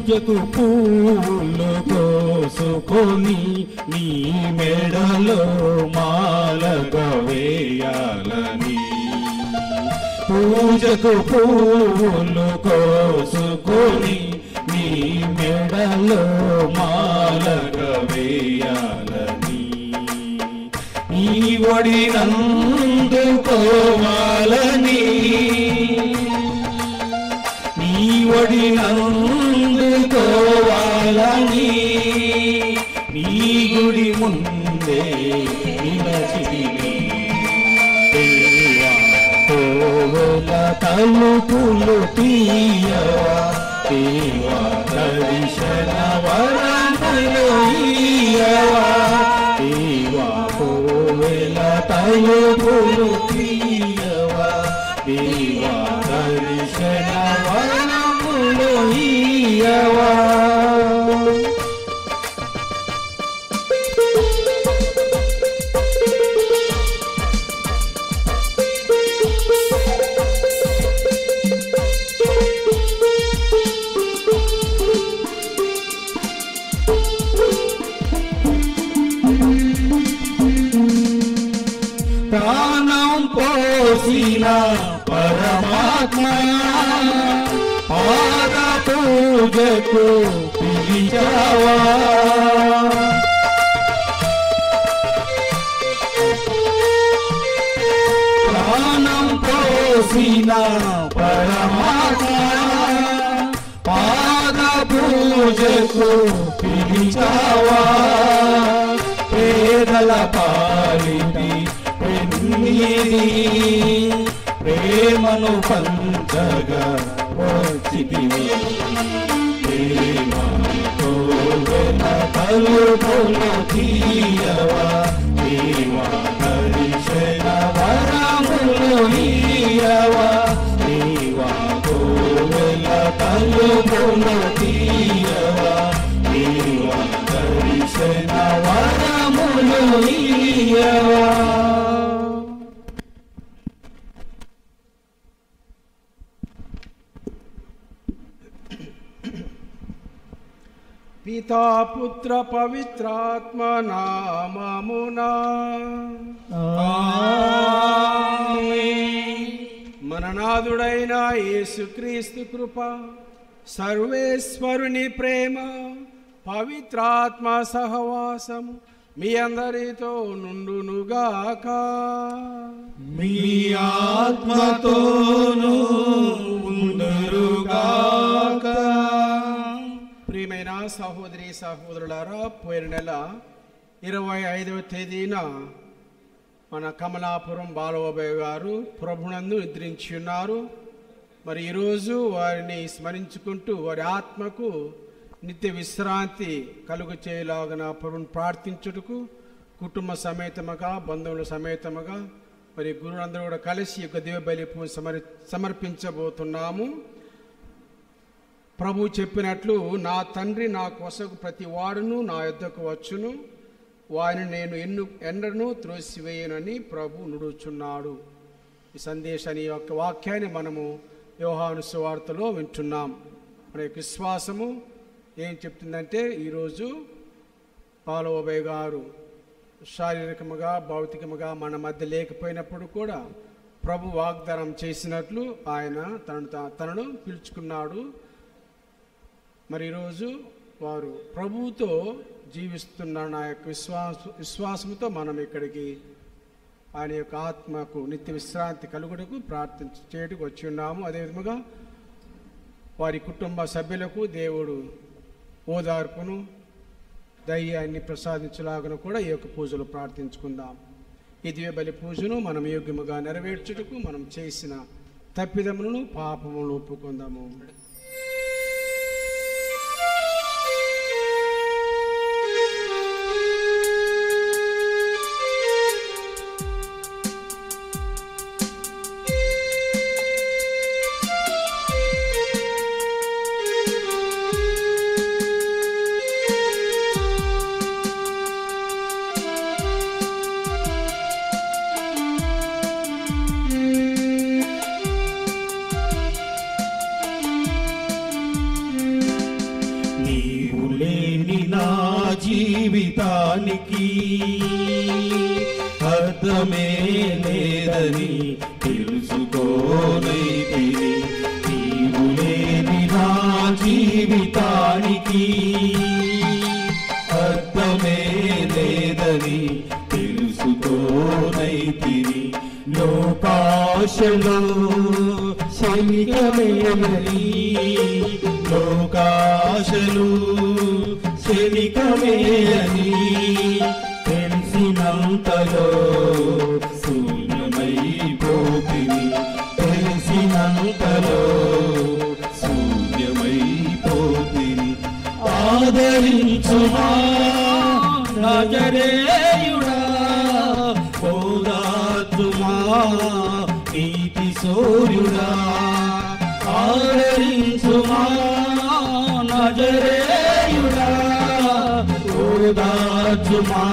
పూజకు పూలు కోసుకొని నీ మెడలో మాలగా వేయాలని, పూజకు పూలు కోసుకొని నీ మెడలో మాలగా వేయాలని, నీ ఒడినందుకోవాలని, నీ ఒడినందుకోవాలని, నీ గుడి ముందే నిలచితిని. దేవా కోవెల తలుపులు తీయవా, దేవా దర్శన వరములు ఇయ్యవా, దేవా కోవెల తలుపులు తీయవా, దేవా దర్శన వరములు ఇయ్యవా. ప్రాణం పోసిన పరమాత్మ పాద పూజకు పిలిచావా, ప్రాణం పోసిన పరమాత్మ పాద పూజకు పిలిచావా, పేదల పాలిటి ప్రేమను పంచగా వచ్చితివి. తలుపులు తీయవా, దేవా దర్శన వరములు ఇయ్యవా, దేవా కోవెల తలుపులు తీయవా, దేవా దర్శన వరములు ఇయ్యవా. పితా పుత్ర పవిత్రాత్మ నామమునా ఆమేన్. మననాథుడైన యేసుక్రీస్తు కృప, సర్వేశ్వరుని ప్రేమ, పవిత్రాత్మ సహవాసము మీ అందరితో నుండునుగాక. మీ ఆత్మతోనూ ఉండుగాక. ప్రియమైన సహోదరి సహోదరులారా, పోయిన నెల 25వ తేదీన మన కమలాపురం బాలబాబాయ్ గారు ప్రభునందు నిద్రించి ఉన్నారు. మరి ఈరోజు వారిని స్మరించుకుంటూ వారి ఆత్మకు నిత్య విశ్రాంతి కలుగు చేయలాగన ప్రభుని ప్రార్థించుటకు కుటుంబ సమేతముగా బంధువుల సమేతముగా మరి గురువులందరూ కూడా కలిసి ఒక దివ్యబలి పూజ సమర్పించబోతున్నాము. ప్రభు చెప్పినట్లు, నా తండ్రి నా కొసకు ప్రతి వాడును నా యొద్దకు వచ్చును, వారిని నేను ఎన్నడూ త్రోసివేయనని ప్రభు నుడుచున్నాడు. ఈ సందేశాన్ని యొక్క వాక్యాన్ని మనము యోహాను సువార్తలో వింటున్నాం. మన యొక్క విశ్వాసము ఏం చెప్తుందంటే, ఈరోజు బాలబాబాయ్ గారు శారీరకముగా భౌతికముగా మన మధ్య లేకపోయినప్పుడు కూడా ప్రభు వాగ్దానం చేసినట్లు ఆయన తనను పిలుచుకున్నాడు. మరి ఈరోజు వారు ప్రభువుతో జీవిస్తున్న నా యొక్క విశ్వాసంతో మనం ఇక్కడికి ఆయన యొక్క ఆత్మకు నిత్య విశ్రాంతి కలుగుటకు చేయటకు వచ్చి ఉన్నాము. అదేవిధంగా వారి కుటుంబ సభ్యులకు దేవుడు ఓదార్పును ధైర్యాన్ని ప్రసాదించలాగున కూడా ఈ యొక్క పూజలు ప్రార్థించుకుందాం. ఈ దివ్యబలి పూజను మనం యోగ్యముగా నెరవేర్చుటకు మనం చేసిన తప్పిదములను పాపములను ఒప్పుకుందాము. జీవితానికి అర్థమే లేదని తెలుసుకోనైతిని. నీవు లేని నా జీవితానికి అర్థమే లేదని తెలుసుకోనైతిని. లోకాశలో క్షణికమేనని, లోకాశలు క్షణికమేనని తెలిసినంతలో శూన్యమైపోతిని. తెలిసినంతలో శూన్యమైపోతిని. ఆదరించుమా నజరేయుడా, ఓదార్చుమా నీతి సూర్యుడా. ఆదరించుమా నజరేయుడా, ఓదార్చుమా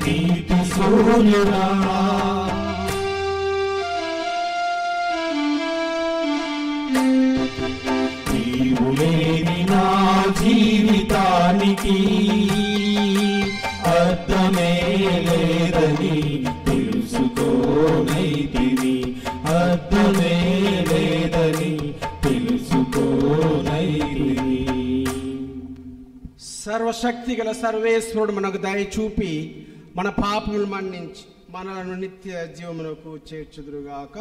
నీతి సూర్యుడా. నీవు లేని నా జీవితానికి అర్థమే లేదని తెలుసుకోనైతిని. అర్థమే లేదని తెలుసుకోనైతిని. సర్వశక్తి గల సర్వేశ్వరుడు మనకు దయ చూపి మన పాపములు మన్నించి మనలను నిత్య జీవమునకు చేర్చుదురుగాక.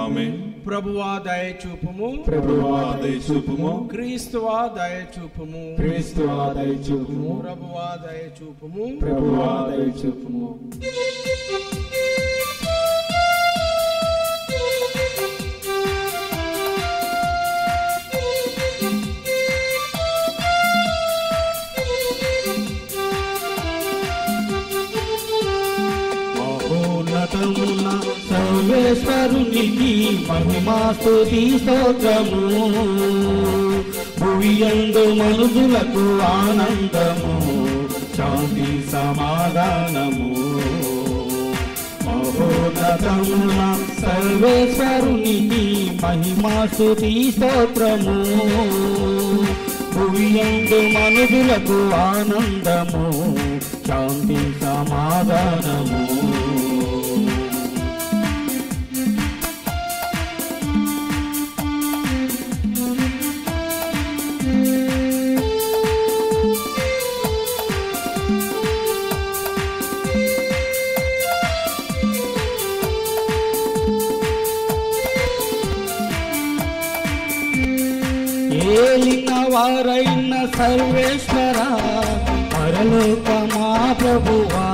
ఆమేన్. ప్రభువా దయ చూపుము, ప్రభువా దయ చూపుము, క్రీస్తువా దయ చూపుము, క్రీస్తువా దయ చూపుము, ప్రభువా దయ చూపుము, ప్రభువా దయ చూపుము. మహోన్నతమున సర్వేశ్వరునికి మహిమా స్తుతి స్తోత్రము. భువియందు మనుషులకు ఆనందము, శాంతి సమాధానము. మహోన్నతమున సర్వేశ్వరునికి మహిమా స్తుతి స్తోత్రము. భువియందు మనుషులకు ఆనందము, శాంతి సమాధానము. ఏలిన వారైన సర్వేశ్వర, పరలోక మా ప్రభువా.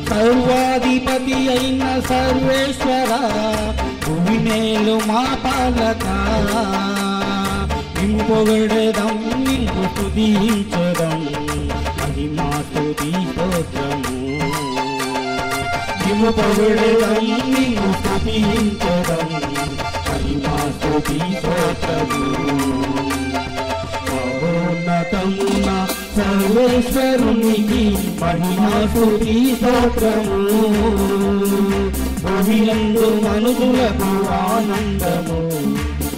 సర్వాధిపతి అయిన సర్వేశ్వర, భూమినేలు మా పాలక. నిన్ను పొగడెదం, నిన్ను స్తుతించెదం, మహిమా స్తుతి స్తోత్రము. నిన్ను పొగడెదం, నిన్ను స్తుతించెదం, మహిమా స్తుతి స్తోత్రము. మహోన్నతమున సర్వేశ్వరునికి మహిమా స్తుతి స్తోత్రము. భూమియందు మనుషులకు ఆనందము,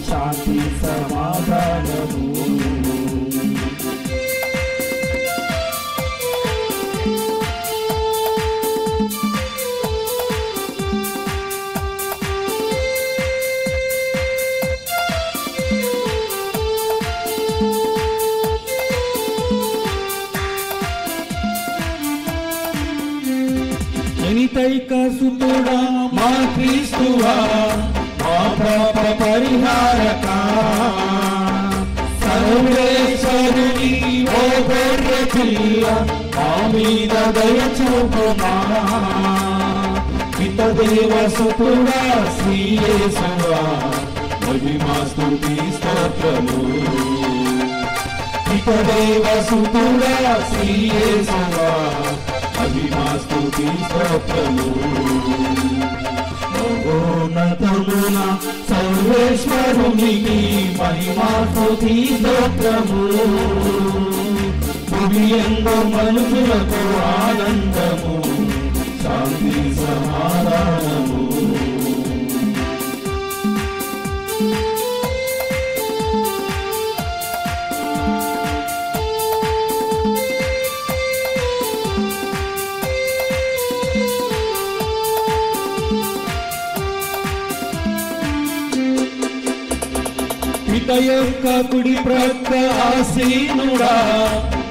శాంతి సమాధానము. జనితైక సుతుడా మా క్రీస్తువా, మా పాప పరిహారక. సర్వేశ్వరుని ఓ గొర్రె పిల్ల, మా మీద దయ చూపుమా. పితదేవ సుతుడా శ్రీ యేసువా, మహిమా స్తుతి స్తోత్రము. పితదేవ సుతుడా శ్రీ యేసువా, మహిమా స్తుతి స్తోత్రము. మహోన్నతమున సర్వేశ్వరునికి మహిమా స్తుతి స్తోత్రము. భూమియందు మనుషులకు ఆనందము, శాంతి సమాధానము. పిత యొక్క కుడి ప్రక్క ఆసీనుడా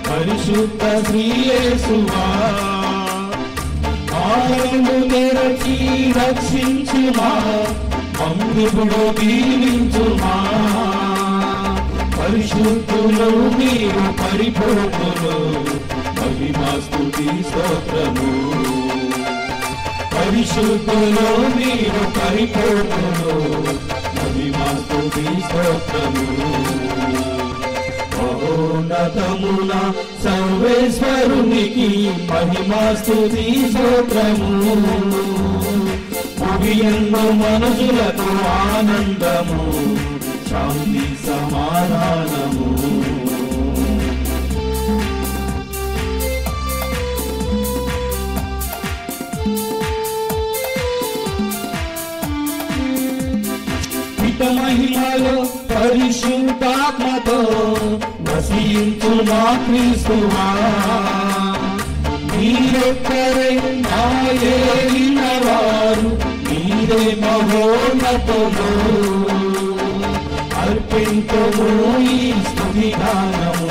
పరిశుద్ధ శ్రీయేసువా ఆలయము తెరచి రక్షించుమా మందిపుడు దీవించుమా పరిశుద్ధులు మీరు పరిపూర్ణులు మహిమా స్తుతి స్తోత్రము పరిశుద్ధులు మీరు పరిపూర్ణులు మహిమా స్తుతి స్తోత్రము మహోన్నతమున సర్వేశ్వరునికి మహిమా స్తుతి స్తోత్రము భువియందు మనుషులకు ఆనందము శాంతి సమాధానము పిత మహిమలో పరిశుద్ధాత్మతో వసించు మా క్రీస్తువా మీరొక్కరే నాయేలిన వారు మీరే మహోన్నతులు అర్పింతుము ఈ స్తుతి గానము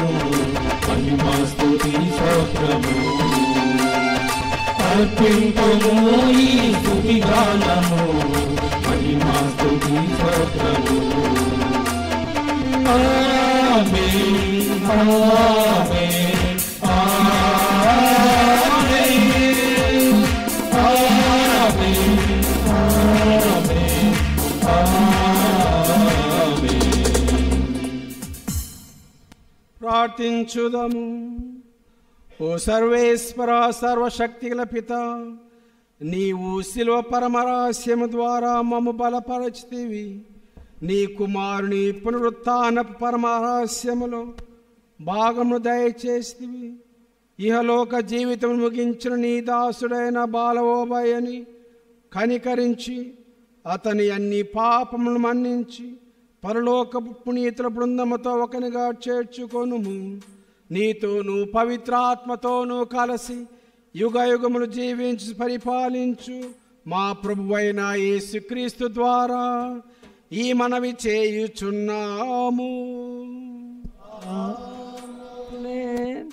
మహిమా స్తుతి స్తోత్రము అర్పింతుము ఈ స్తుతి గానము మహిమా స్తుతి స్తోత్రము ఆమేన్ ఆమేన్ ఆమేన్ ఆమేన్ ఆమేన్ ఆమేన్ ప్రార్థించుదము. ఓ సర్వేశ్వర సర్వశక్తిగల పిత, నీవు శిలువ పరమరహస్యము ద్వారా మమ్ము బలపరచితివి. నీ కుమారుని పునరుత్థాన పరమరహస్యములో భాగమును దయచేసితివి. ఇహలోక జీవితం ముగించిన నీ దాసుడైన బాలవోబయ్యని కనికరించి అతని అన్ని పాపములను మన్నించి పరలోక పునీతుల బృందముతో ఒకనిగా చేర్చుకొనుము. నీతోనూ పవిత్రాత్మతోనూ కలిసి యుగ యుగములు జీవించి పరిపాలించు మా ప్రభువైన యేసుక్రీస్తు ద్వారా ఈ మనవి చేయుచున్నాము. ఆమేన్.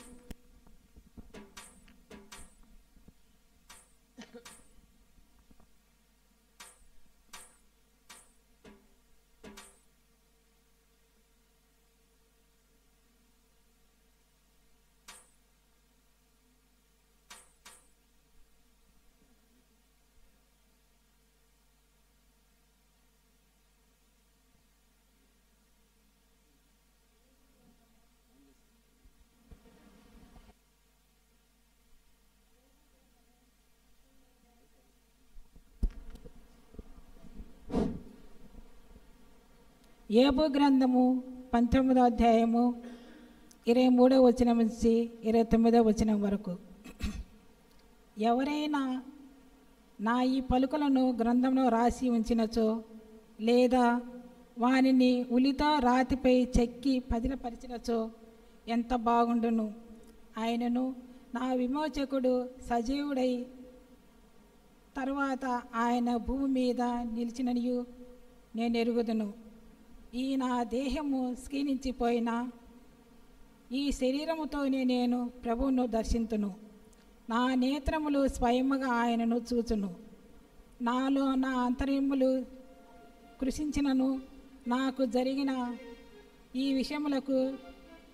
యోబు గ్రంథము 19వ అధ్యాయము 23వ వచనం నుంచి 29వ వచనం వరకు. ఎవరైనా నా ఈ పలుకులను గ్రంథంలో రాసి ఉంచినచో లేదా వానిని ఉలితో రాతిపై చెక్కి పదిలపరిచినచో ఎంత బాగుండును. ఆయనను నా విమోచకుడు సజీవుడై తరువాత ఆయన భూమి మీద నిలిచిననియు నేను ఎరుగుదును. ఈ నా దేహము క్షీణించిపోయినా ఈ శరీరముతోనే నేను ప్రభువును దర్శింతును. నా నేత్రములు స్వయముగా ఆయనను చూచును. నాలో నా అంతర్యములు కృషించినను నాకు జరిగిన ఈ విషయములకు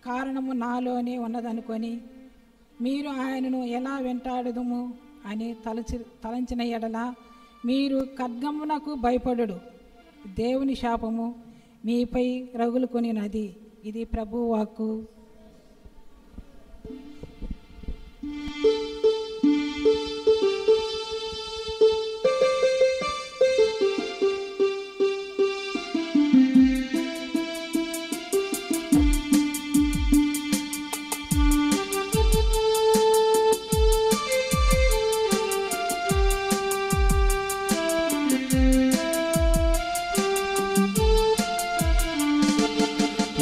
కారణము నాలోనే ఉన్నదనుకొని మీరు ఆయనను ఎలా వెంటాడుదుము అని తలంచిన ఎడల మీరు ఖడ్గమునకు భయపడుడు. దేవుని శాపము మీపై రగులుకొనినది. ఇది ప్రభువు వాక్కు.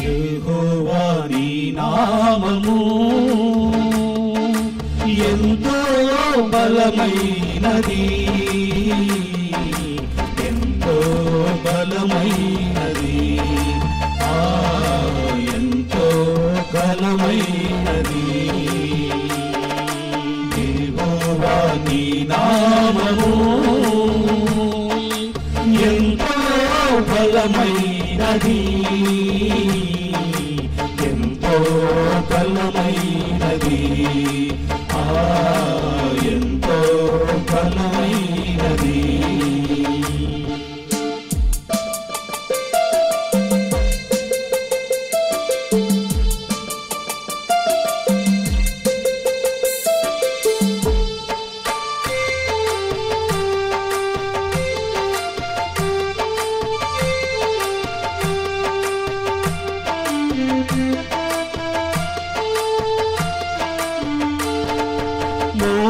యెహోవా నీ నామము ఎంతో బలమైనది, ఎంతో బలమైనది. ఎంతో బలమైనది, ఎంతో బలమైనది, ఎంతో బలమైనది.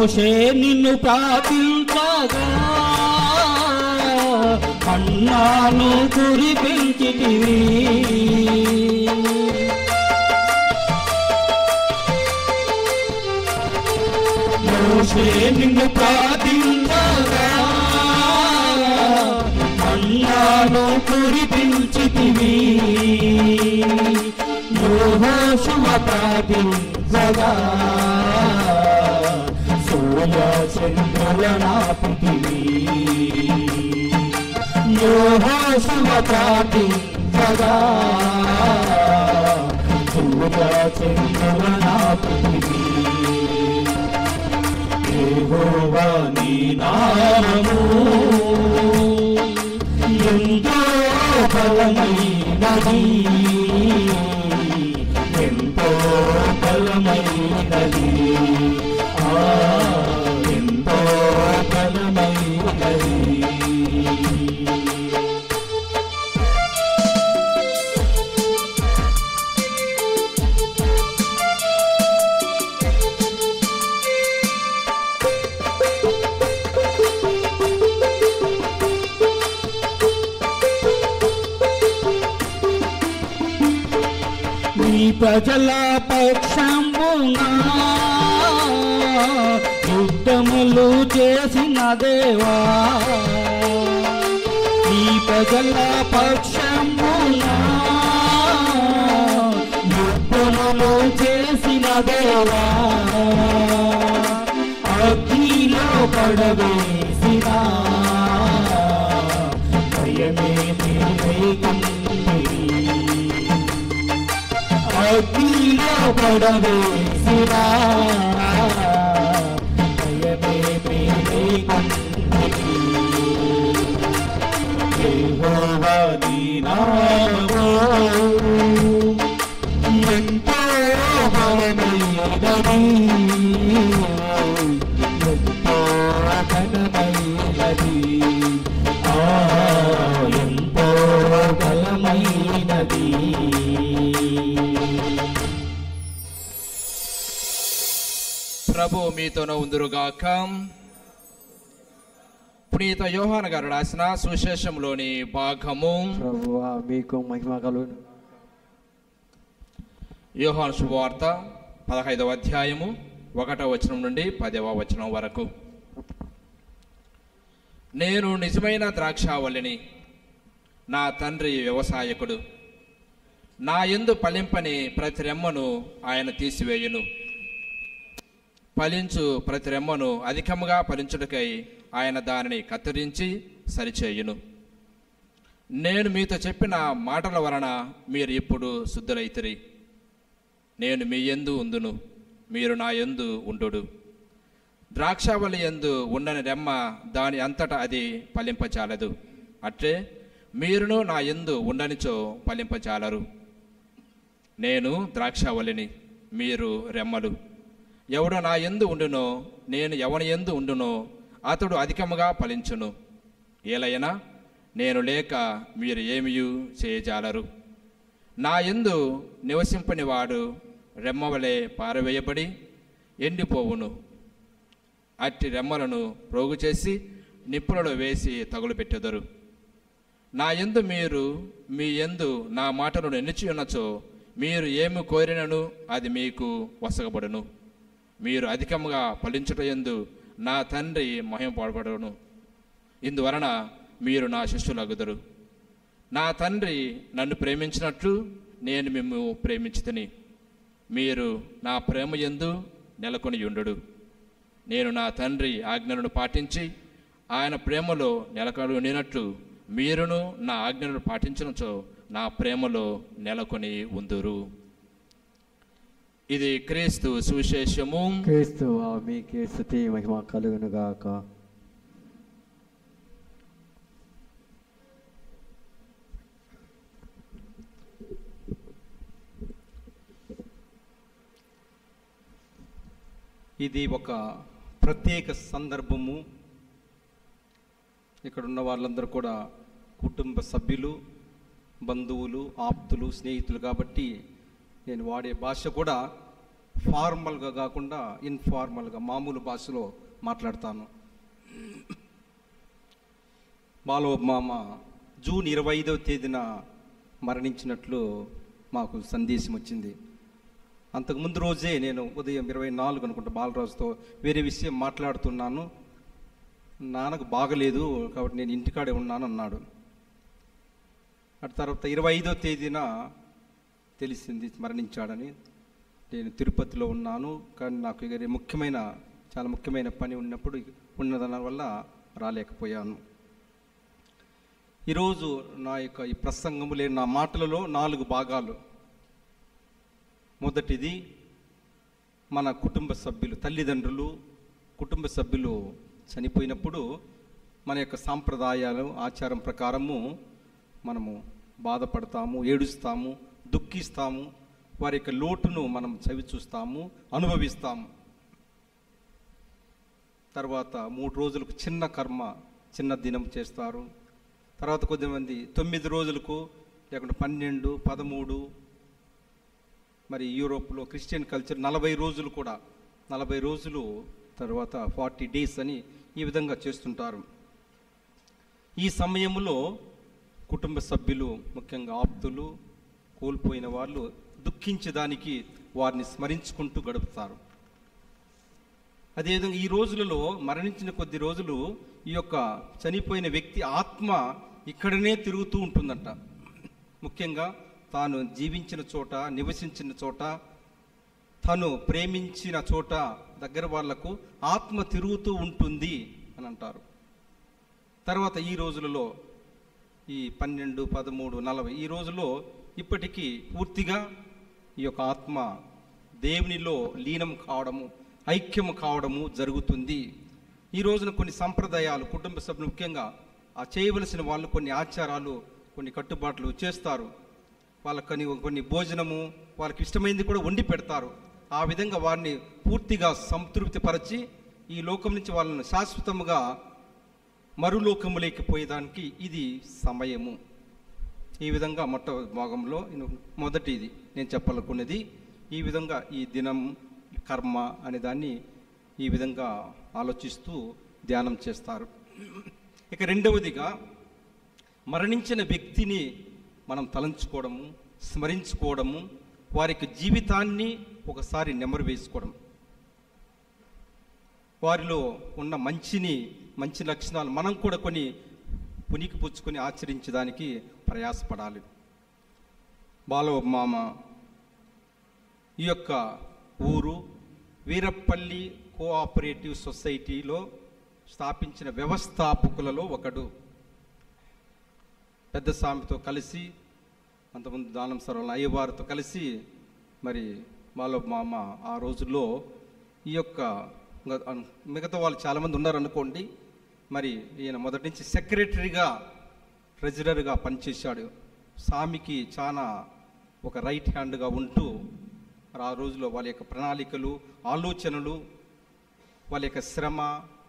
మోషే నిన్ను ప్రార్థించగా మన్నాను కురిపించితివి. మోషే నిన్ను ప్రార్థించగా మన్నాను కురిపించితివి. యెహోషువ ప్రార్థించగా చంద్రులనాపితివి. యెహోషువ ప్రార్థించగా సూర్య చంద్రులనాపితివి. యెహోవా నీ నామము ఎంతో బలమైనది, ఎంతో బలమైనది, ఎంతో బలమైనది. నీ ప్రజల పక్షమునా యుద్ధములు చేసిన దేవా, నీ ప్రజల పక్షమునా యుద్ధములు చేసిన దేవా, అగ్నిలో పడవేసిన భయమే నీవేగుంటివి. అగ్నిలో పడవేసిన భయమే నీవేగుంటివి. యెహోవా నీ నామము ఎంతో బలమైనది, ఎంతో ఘనమైనది, ఎంతో బలమైనది. ప్రభు మీతోనూ ఉందురుగాక. పునీత యోహాను గారు రాసిన సువిశేషంలోని భాగము. ప్రభువా మీకు మహిమ కలుగును. యోహాను శుభవార్త 15వ అధ్యాయము 1వ వచనం నుండి 10వ వచనం వరకు. నేను నిజమైన ద్రాక్షావల్లిని, నా తండ్రి వ్యవసాయకుడు. నా యందు ఫలింపని ప్రతి రెమ్మను ఆయన తీసివేయును, ఫలించు ప్రతి రెమ్మను అధికముగా ఫలించుటకై ఆయన దానిని కత్తిరించి సరిచేయును. నేను మీతో చెప్పిన మాటల వలన మీరు ఇప్పుడు శుద్ధులైతిరి. నేను మీ యందు ఉందును, మీరు నా యందు ఉండుడు. ద్రాక్షావల్లి యందు ఉండని రెమ్మ దాని అంతటా అది ఫలింపచాలదు. అట్లే మీరును నా యందు ఉండనిచో ఫలింపచాలరు. నేను ద్రాక్షావల్లిని, మీరు రెమ్మలు. ఎవడు నా యందు ఉండునో, నేను ఎవని యందు ఉండునో అతడు అధికముగా ఫలించును. ఏలైనా నేను లేక మీరు ఏమియూ చేయజాలరు. నా యందు నివసింపని వాడు రెమ్మవలే పారవేయబడి ఎండిపోవును. అట్టి రెమ్మలను ప్రోగు చేసి నిప్పులలో వేసి తగులుపెట్టెదరు. నా యందు మీరు మీ యందు నా మాటను నిలిచి ఉన్నచో మీరు ఏమి కోరినను అది మీకు వసగబడును. మీరు అధికముగా ఫలించుట యందు నా తండ్రి మహిమపడబడును. ఇందువలన మీరు నా శిష్యులగుదురు. నా తండ్రి నన్ను ప్రేమించినట్లు నేను మిమ్ము ప్రేమించితిని. మీరు నా ప్రేమ యందు నెలకొని యుండుడు. నేను నా తండ్రి ఆజ్ఞలను పాటించి ఆయన ప్రేమలో నెలకొని ఉండినట్లు మీరును నా ఆజ్ఞలను పాటించినచో నా ప్రేమలో నెలకొని ఉందురు. ఇది క్రీస్తు సువిశేషము. క్రీస్తువా మీకే స్తుతి మహిమ కలుగును గాక. ఇది ఒక ప్రత్యేక సందర్భము. ఇక్కడ ఉన్న వాళ్ళందరూ కూడా కుటుంబ సభ్యులు, బంధువులు, ఆప్తులు, స్నేహితులు కాబట్టి నేను వాడే భాష కూడా ఫార్మల్గా కాకుండా ఇన్ఫార్మల్గా మామూలు భాషలో మాట్లాడతాను. బాలమామ జూన్ 25వ తేదీన మరణించినట్లు మాకు సందేశం వచ్చింది. అంతకుముందు రోజే నేను ఉదయం 24 అనుకుంటా బాలరాజుతో వేరే విషయం మాట్లాడుతున్నాను. నాన్నకు బాగలేదు కాబట్టి నేను ఇంటికాడే ఉన్నాను అన్నాడు. అటు తర్వాత 25వ తేదీన తెలిసింది మరణించాడని. నేను తిరుపతిలో ఉన్నాను, కానీ నాకు చాలా ముఖ్యమైన పని ఉన్నదాని వల్ల రాలేకపోయాను. ఈరోజు ఈ ప్రసంగము లేని నా మాటలలో 4 భాగాలు. మొదటిది మన కుటుంబ సభ్యులు, తల్లిదండ్రులు, కుటుంబ సభ్యులు చనిపోయినప్పుడు మన యొక్క సాంప్రదాయాలు, ఆచారం ప్రకారము మనము బాధపడతాము, ఏడుస్తాము, దుఃఖిస్తాము, వారి యొక్క లోటును మనం చవి చూస్తాము, అనుభవిస్తాము. తర్వాత 3 రోజులకు చిన్న కర్మ, చిన్న దినం చేస్తారు. తర్వాత కొద్దిమంది 9 రోజులకు, లేకుంటే 12, 13, మరి యూరోప్లో క్రిస్టియన్ కల్చర్ 40 రోజులు కూడా, 40 రోజులు తర్వాత 40 డేస్ అని ఈ విధంగా చేస్తుంటారు. ఈ సమయంలో కుటుంబ సభ్యులు, ముఖ్యంగా ఆప్తులు, కోల్పోయిన వాళ్ళు దుఃఖించడానికి వారిని స్మరించుకుంటూ గడుపుతారు. అదేవిధంగా ఈ రోజులలో మరణించిన కొద్ది రోజులు ఈ యొక్క చనిపోయిన వ్యక్తి ఆత్మ ఇక్కడనే తిరుగుతూ ఉంటుందంట. ముఖ్యంగా తాను జీవించిన చోట, నివసించిన చోట, తను ప్రేమించిన చోట దగ్గర వాళ్లకు ఆత్మ తిరుగుతూ ఉంటుంది అని అంటారు. తర్వాత ఈ రోజులలో ఈ 12, 13, 40 ఈ రోజులో ఇప్పటికీ పూర్తిగా ఈ యొక్క ఆత్మ దేవునిలో లీనం కావడము, ఐక్యము కావడము జరుగుతుంది. ఈ రోజున కొన్ని సంప్రదాయాలు కుటుంబ సభ్యులు ముఖ్యంగా చేయవలసిన వాళ్ళు కొన్ని ఆచారాలు, కొన్ని కట్టుబాట్లు చేస్తారు. వాళ్ళకని కొన్ని భోజనము, వాళ్ళకి ఇష్టమైనది కూడా వండి పెడతారు. ఆ విధంగా వారిని పూర్తిగా సంతృప్తిపరచి ఈ లోకం నుంచి వాళ్ళని శాశ్వతముగా మరులోకములోకి పోయేదానికి ఇది సమయము. ఈ విధంగా భాగంలో మొదటిది నేను చెప్పాలనుకున్నది ఈ విధంగా ఈ దినం, కర్మ అనే దాన్ని ఈ విధంగా ఆలోచిస్తూ ధ్యానం చేస్తారు. ఇక రెండవదిగా మరణించిన వ్యక్తిని మనం తలంచుకోవడము, స్మరించుకోవడము, వారికి జీవితాన్ని ఒకసారి నెమరు వేసుకోవడం, వారిలో ఉన్న మంచి లక్షణాలు మనం కూడా కొన్ని పునికి పుచ్చుకొని ఆచరించడానికి ప్రయాసపడాలి. బాలమామ ఈ యొక్క ఊరు వీరప్పల్లి కోఆపరేటివ్ సొసైటీలో స్థాపించిన వ్యవస్థాపకులలో ఒకడు. పెద్ద స్వామితో కలిసి, అంతకుముందు దానం సర్వల అయ్యవారితో కలిసి మరి బాలమామ ఆ రోజుల్లో ఈ యొక్క మిగతా వాళ్ళు చాలామంది ఉన్నారనుకోండి, మరి ఈయన మొదటి నుంచి సెక్రటరీగా, ట్రెజరర్గా పనిచేశాడు. స్వామికి చాలా ఒక రైట్ హ్యాండ్గా ఉంటూ ఆ రోజులో వాళ్ళ యొక్క ప్రణాళికలు, ఆలోచనలు, వాళ్ళ యొక్క శ్రమ,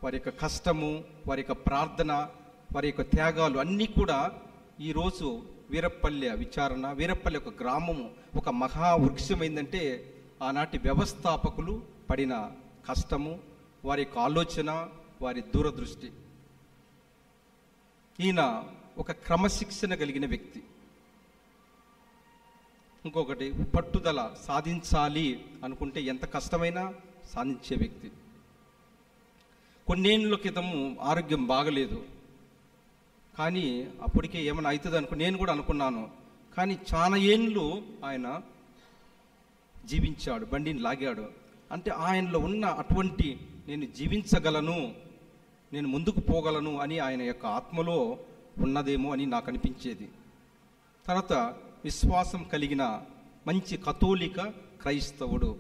వారి యొక్క కష్టము, వారి యొక్క ప్రార్థన, వారి యొక్క త్యాగాలు అన్నీ కూడా ఈరోజు వీరప్పల్లి విచారణ, వీరప్పల్లి ఒక గ్రామము ఒక మహావృక్షం ఏంటంటే ఆనాటి వ్యవస్థాపకులు పడిన కష్టము, వారి యొక్క ఆలోచన, వారి దూరదృష్టి. ఈయన ఒక క్రమశిక్షణ కలిగిన వ్యక్తి. ఇంకొకటి పట్టుదల, సాధించాలి అనుకుంటే ఎంత కష్టమైనా సాధించే వ్యక్తి. కొన్నేళ్ళ క్రితము ఆరోగ్యం బాగలేదు, కానీ అప్పటికే ఏమైనా అవుతుంది నేను కూడా అనుకున్నాను. కానీ చాలా ఏళ్ళు ఆయన జీవించాడు, బండిని లాగాడు. అంటే ఆయనలో ఉన్న అటువంటి నేను జీవించగలను, నేను ముందుకు పోగలను అని ఆయన యొక్క ఆత్మలో ఉన్నదేమో అని నాకు అనిపించేది. తర్వాత విశ్వాసం కలిగిన మంచి కథోలిక క్రైస్తవుడు.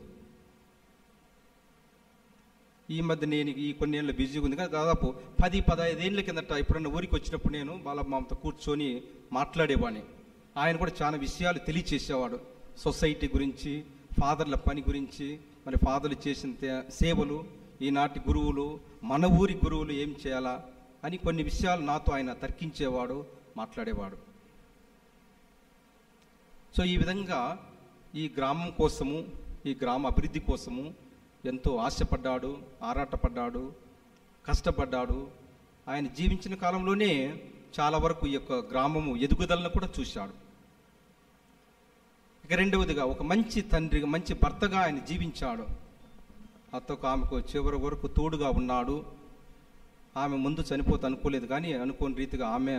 ఈ మధ్య నేను ఈ కొన్ని ఏళ్ళు బిజీగా ఉంది కానీ దాదాపు 10-15 ఏళ్ళ కిందట ఎప్పుడన్నా ఊరికి వచ్చినప్పుడు నేను బాలమ్మతో కూర్చొని మాట్లాడేవాడిని. ఆయన కూడా చాలా విషయాలు తెలియచేసేవాడు. సొసైటీ గురించి, ఫాదర్ల పని గురించి, మరి ఫాదర్లు చేసిన సేవలు, ఈనాటి గురువులు, మన ఊరి గురువులు ఏం చేయాలా అని కొన్ని విషయాలు నాతో ఆయన తర్కించేవాడు, మాట్లాడేవాడు. సో ఈ విధంగా ఈ గ్రామం కోసము, ఈ గ్రామ అభివృద్ధి కోసము ఎంతో ఆశపడ్డాడు, ఆరాటపడ్డాడు, కష్టపడ్డాడు. ఆయన జీవించిన కాలంలోనే చాలా వరకు ఈ యొక్క గ్రామము ఎదుగుదలను కూడా చూశాడు. ఇక రెండవదిగా ఒక మంచి తండ్రిగా, మంచి భర్తగా ఆయన జీవించాడు. అత్తకు ఆమెకు చివరి వరకు తోడుగా ఉన్నాడు. ఆమె ముందు చనిపోతే అనుకోలేదు కానీ అనుకోని రీతిగా ఆమె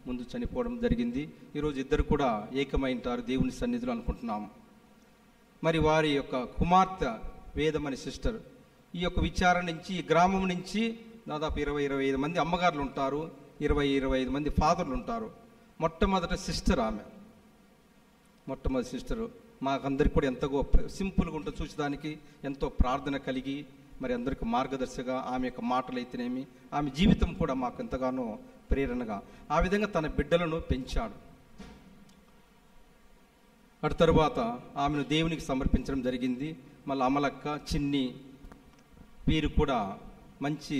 ముందు చనిపోవడం జరిగింది. ఈరోజు ఇద్దరు కూడా ఏకమైంటారు దేవుని సన్నిధిలో అనుకుంటున్నాము. మరి వారి యొక్క కుమార్తె వేదమని సిస్టర్, ఈ యొక్క విచారణ నుంచి, ఈ గ్రామం నుంచి దాదాపు 20-25 మంది అమ్మగారులు ఉంటారు, 20-25 మంది ఫాదర్లు ఉంటారు. మొట్టమొదటి సిస్టర్ ఆమె, మొట్టమొదటి సిస్టరు. మాకందరికి కూడా ఎంతగో సింపుల్గా ఉంటుంది చూసేదానికి, ఎంతో ప్రార్థన కలిగి మరి అందరికి మార్గదర్శిగా, ఆమె యొక్క మాటలు అయితేనేమి, ఆమె జీవితం కూడా మాకు ఎంతగానో ప్రేరణగా, ఆ విధంగా తన బిడ్డలను పెంచాడు. అటు తరువాత ఆమెను దేవునికి సమర్పించడం జరిగింది. మళ్ళీ అమలక్క, చిన్ని వీరు కూడా మంచి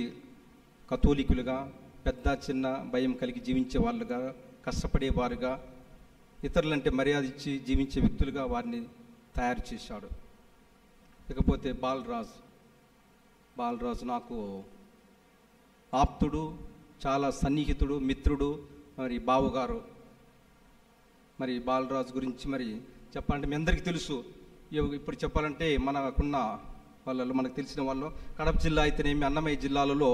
కథోలికులుగా, పెద్ద చిన్న భయం కలిగి జీవించే వాళ్ళుగా, కష్టపడేవారుగా, ఇతరులంటే మర్యాద ఇచ్చి జీవించే వ్యక్తులుగా వారిని తయారు చేశాడు. ఇకపోతే బాలరాజు నాకు ఆప్తుడు, చాలా సన్నిహితుడు, మిత్రుడు, మరి బావగారు. మరి బాలరాజు గురించి మరి చెప్పాలంటే మీ అందరికీ తెలుసు. ఇప్పుడు చెప్పాలంటే మనకున్న వాళ్ళలో, మనకు తెలిసిన వాళ్ళు, కడప జిల్లా అయితేనేమి, అన్నమయ్య జిల్లాలలో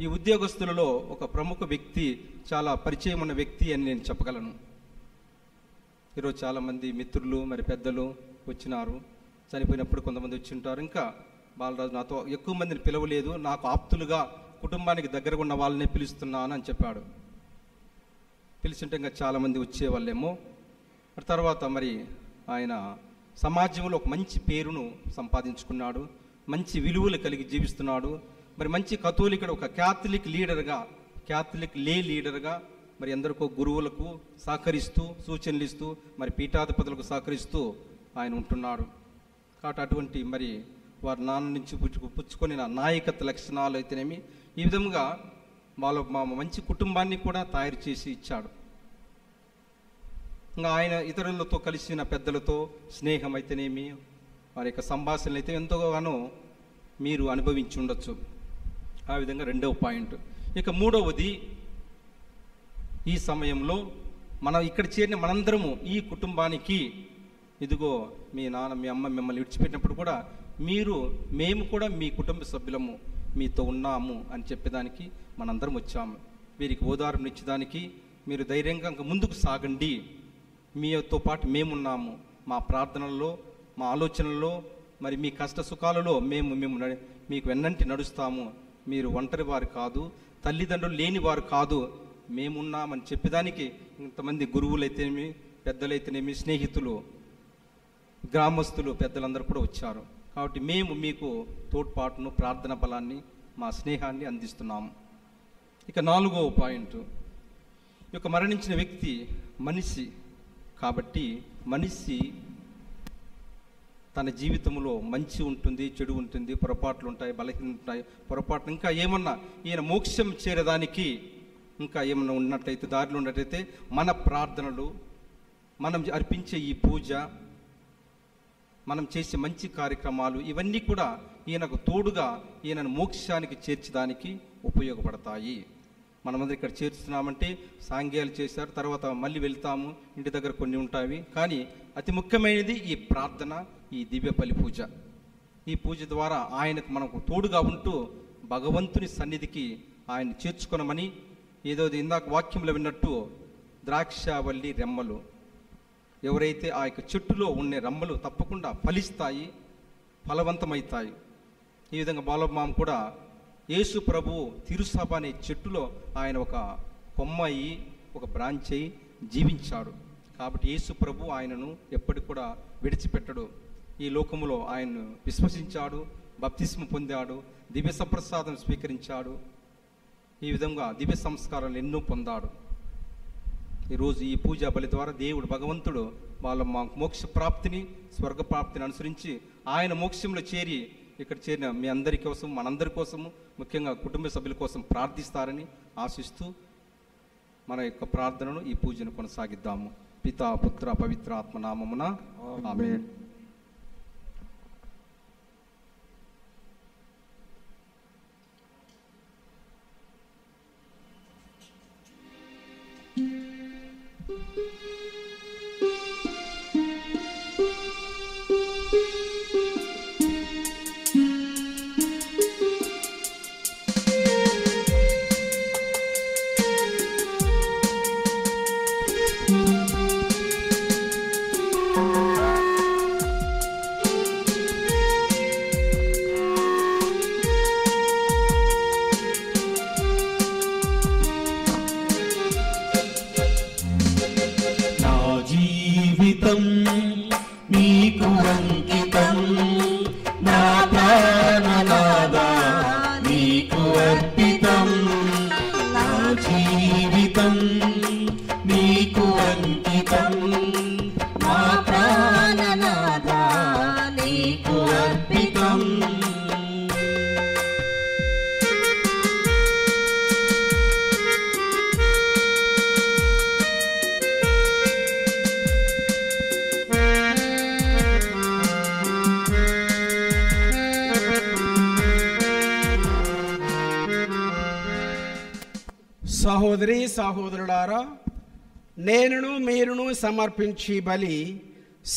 ఈ ఉద్యోగస్తులలో ఒక ప్రముఖ వ్యక్తి, చాలా పరిచయం ఉన్న వ్యక్తి అని నేను చెప్పగలను. ఈరోజు చాలామంది మిత్రులు, మరి పెద్దలు వచ్చినారు. చనిపోయినప్పుడు కొంతమంది వచ్చి ఉంటారు. ఇంకా బాలరాజు నాతో ఎక్కువ మందిని పిలవలేదు, నాకు ఆప్తులుగా, కుటుంబానికి దగ్గరగా ఉన్న వాళ్ళనే పిలుస్తున్నాను అని చెప్పాడు. పిలిచింటే ఇంకా చాలామంది వచ్చేవాళ్ళేమో. తర్వాత మరి ఆయన సమాజంలో ఒక మంచి పేరును సంపాదించుకున్నాడు, మంచి విలువలు కలిగి జీవిస్తున్నాడు. మరి మంచి కథోలికుడు, ఒక క్యాథలిక్ లీడర్గా మరి ఎందరికో గురువులకు సహకరిస్తూ, సూచనలు ఇస్తూ, మరి పీఠాధిపతులకు సహకరిస్తూ ఆయన ఉంటున్నాడు. కాబట్టి అటువంటి మరి వారి నాన్న నుంచి పుచ్చుకొని నా నాయకత్వ లక్షణాలు అయితేనేమి, ఈ విధంగా మా మంచి కుటుంబాన్ని కూడా తయారు చేసి ఇచ్చాడు. ఇంకా ఆయన ఇతరులతో కలిసిన పెద్దలతో స్నేహం అయితేనేమి, వారి యొక్క సంభాషణలు అయితే ఎంతగానో మీరు అనుభవించి ఉండొచ్చు. ఆ విధంగా రెండవ పాయింట్. ఇక మూడవది, ఈ సమయంలో మనం ఇక్కడ చేరిన మనందరము ఈ కుటుంబానికి, ఇదిగో మీ నాన్న, మీ అమ్మ మిమ్మల్ని విడిచిపెట్టినప్పుడు కూడా మేము కూడా మీ కుటుంబ సభ్యులము, మీతో ఉన్నాము అని చెప్పేదానికి మనందరం వచ్చాము. వీరికి ఓదార్పుని ఇచ్చేదానికి, మీరు ధైర్యంగా ఇంకా ముందుకు సాగండి, మీతో పాటు మేమున్నాము, మా ప్రార్థనల్లో, మా ఆలోచనల్లో, మరి మీ కష్ట సుఖాలలో మేము మీకు వెన్నంటి నడుస్తాము, మీరు ఒంటరి వారు కాదు, తల్లిదండ్రులు లేని వారు కాదు, మేమున్నామని చెప్పేదానికి ఇంతమంది గురువులైతేనేమి, పెద్దలైతేనేమి, స్నేహితులు, గ్రామస్తులు, పెద్దలందరూ కూడా వచ్చారు. కాబట్టి మేము మీకు తోడ్పాటును, ప్రార్థన బలాన్ని, మా స్నేహాన్ని అందిస్తున్నాము. ఇక నాలుగవ పాయింట్, ఈ యొక్క మరణించిన వ్యక్తి మనిషి కాబట్టి, మనిషి తన జీవితంలో మంచి ఉంటుంది, చెడు ఉంటుంది, పొరపాట్లు ఉంటాయి, బలహీనతలు ఉంటాయి. పొరపాట్లు ఇంకా ఏమన్నా ఈయన మోక్షం చేరడానికి ఇంకా ఏమన్నా ఉన్నట్లయితే, దారిలో ఉన్నట్లయితే మన ప్రార్థనలు, మనం అర్పించే ఈ పూజ, మనం చేసే మంచి కార్యక్రమాలు, ఇవన్నీ కూడా ఈయనకు తోడుగా ఈయనను మోక్షానికి చేర్చడానికి ఉపయోగపడతాయి. మనమందరం ఇక్కడ చేర్చుతున్నామంటే సాంగ్యాలు చేశారు, తర్వాత మళ్ళీ వెళ్తాము, ఇంటి దగ్గర కొన్ని ఉంటాయి. కానీ అతి ముఖ్యమైనది ఈ ప్రార్థన, ఈ దివ్య బలి పూజ. ఈ పూజ ద్వారా ఆయనకు మనకు తోడుగా ఉంటూ భగవంతుని సన్నిధికి ఆయన చేర్చుకొనమని, ఏదో ఇందాక వాక్యంలో విన్నట్టు ద్రాక్షావల్లి రెమ్మలు, ఎవరైతే ఆ యొక్క చెట్టులో ఉండే రెమ్మలు తప్పకుండా ఫలిస్తాయి, ఫలవంతమవుతాయి. ఈ విధంగా బాలమామ కూడా యేసు ప్రభు తిరుసభ అనే చెట్టులో ఆయన ఒక కొమ్మ అయ్యి, ఒక బ్రాంచ్ అయి జీవించాడు. కాబట్టి యేసు ప్రభు ఆయనను ఎప్పటికి కూడా విడిచిపెట్టడు. ఈ లోకములో ఆయన్ను విశ్వసించాడు, బప్తిస్మ పొందాడు, దివ్య సప్రసాదం స్వీకరించాడు. ఈ విధంగా దివ్య సంస్కారాలు ఎన్నో పొందాడు. ఈరోజు ఈ పూజా బలి ద్వారా దేవుడు భగవంతుడు వాళ్ళ మోక్ష ప్రాప్తిని, స్వర్గ ప్రాప్తిని అనుసరించి ఆయన మోక్షంలో చేరి ఇక్కడ చేరిన మీ అందరి కోసం, మనందరి కోసము, ముఖ్యంగా కుటుంబ సభ్యుల కోసం ప్రార్థిస్తారని ఆశిస్తూ మన యొక్క ప్రార్థనను, ఈ పూజను కొనసాగిద్దాము. పితా, పుత్ర, పవిత్ర ఆత్మ నామమున ఆమేన్. నీకు అంకితం, నా ప్రాణనాదా నీకు అర్పితం. నా జీవితం నీకు అంకితం, నా ప్రాణనాదా నీకు అర్పితం. సహోదరి సహోదరులారా, నేనును మీరును సమర్పించి బలి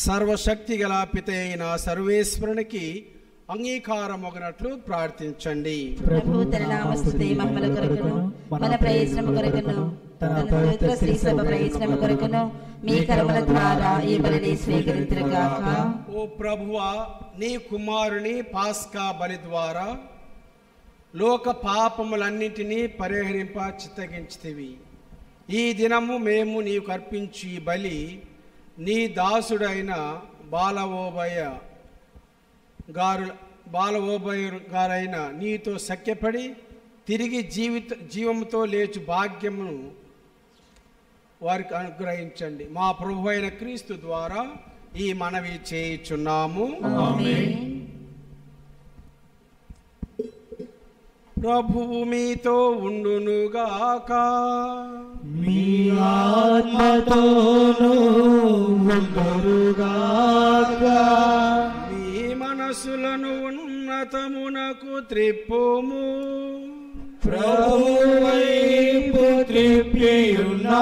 సర్వశక్తి గల పిత అయిన సర్వేశ్వరునికి అంగీకారమొగనట్లు ప్రార్థించండి. ప్రభు తన నామస్తుతి మహిమల కొరకును, మన ప్రయోజనము కొరకును, తన పవిత్ర శ్రీ సభ ప్రయోజనము కొరకును మీ కర్మల ద్వారా ఈ బలిని స్వీకరించుగాక. ఓ ప్రభువా, నీ కుమారుని పాస్కా బలి ద్వారా లోక పాపములన్నిటినీ పరిహరింప చిత్తగించితివి. ఈ దినము మేము నీకు అర్పించి బలి నీ దాసుడైన బాలవోబయ్య గారైన నీతో సఖ్యపడి తిరిగి జీవముతో లేచు భాగ్యమును వారికి అనుగ్రహించండి. మా ప్రభు అయిన క్రీస్తు ద్వారా ఈ మనవి చేయుచున్నాము. ఆమేన్. ప్రభువు మీతో ఉండునుగాక. మీ ఆత్మతోనూ ఉండునుగాక. మీ మనసులను ఉన్నతమునకు త్రిప్పుము. ప్రభువు వైపు త్రిప్పియున్నాము.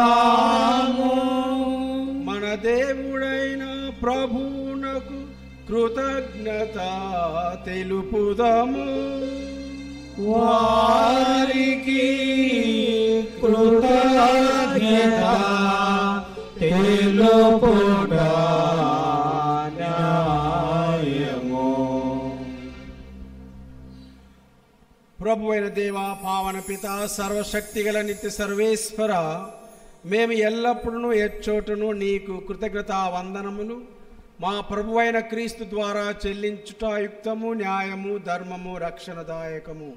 మన దేవుడైన ప్రభువునకు కృతజ్ఞత తెలుపుదాము. వారికి కృతజ్ఞత తెలుపుట న్యాయము. ప్రభువైన దేవా, పావన పిత, సర్వశక్తి గల నిత్య సర్వేశ్వర, మేము ఎల్లప్పుడూ ఎచ్చోటును నీకు కృతజ్ఞతా వందనములు మా ప్రభువైన క్రీస్తు ద్వారా చెల్లించుట యుక్తము, న్యాయము, ధర్మము, రక్షణదాయకము.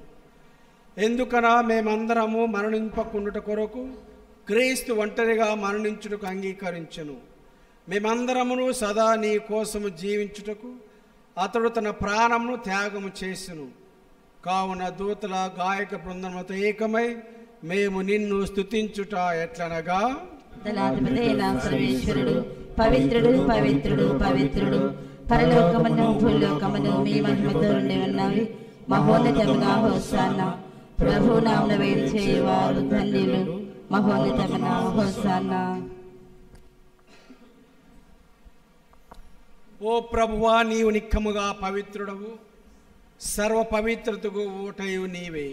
ఎందుకనా మేమందరము మరణింపకుండుట కొరకు క్రీస్తు ఒంటరిగా మరణించుటకు అంగీకరించెను. మేమందరమును సదా నీ కోసము జీవించుటకు అతడు తన ప్రాణమును త్యాగము చేసెను. కావున దూతల గాయక బృందములతో ఏకమై మేము నిన్ను స్తుతించుట ఎట్లనగా, దళాధిపతైన సర్వేశ్వరుడు పవిత్రుడు పవిత్రుడు పవిత్రుడు, పరలోకమును భూలోకమును మీ మహిమతో నిండి ఉన్నవి. మహోన్నతమున హోసానా. ప్రభు నామమున వేడి చేయువారు ధన్యులు. మహోన్నతమున హోసానా. ఓ ప్రభువా, నీవు నిక్కముగా పవిత్రుడవు, సర్వ పవిత్రతకు ఊటయు నీవే.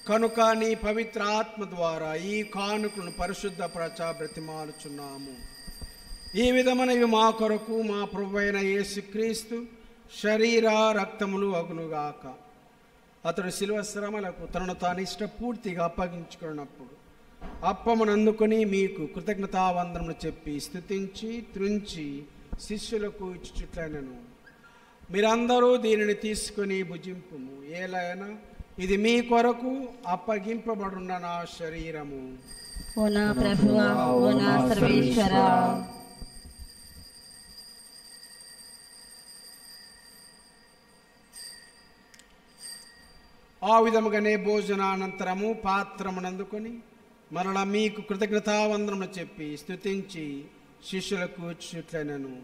కనుక నీ పవిత్ర ఆత్మ ద్వారా ఈ కానుకలను పరిశుద్ధపరచ బ్రతిమాలుచున్నాము. ఈ విధమైనవి మా కొరకు మా ప్రభువైన యేసుక్రీస్తు శరీర రక్తములు అగునుగాక. అతడు శిలువ శ్రమలకు తనను తాను ఇష్టపూర్తిగా అప్పగించుకున్నప్పుడు అప్పమును అందుకొని మీకు కృతజ్ఞతావందనములు చెప్పి స్తుతించి త్రుంచి శిష్యులకు ఇచ్చుచుట్లనెను. మీరందరూ దీనిని తీసుకొని భుజింపుము. ఏలైనా ఇది మీ కొరకు అప్పగింపబడున్న నా శరీరము. ఓ నా ప్రభువా, ఓ నా సర్వేశ్వరా. ఆ విధముగానే భోజనానంతరము పాత్రమునందుకొని మరలా మీకు కృతజ్ఞతావందనములు చెప్పి స్తుతించి శిష్యులకు ఇచ్చుచుట్లనెను.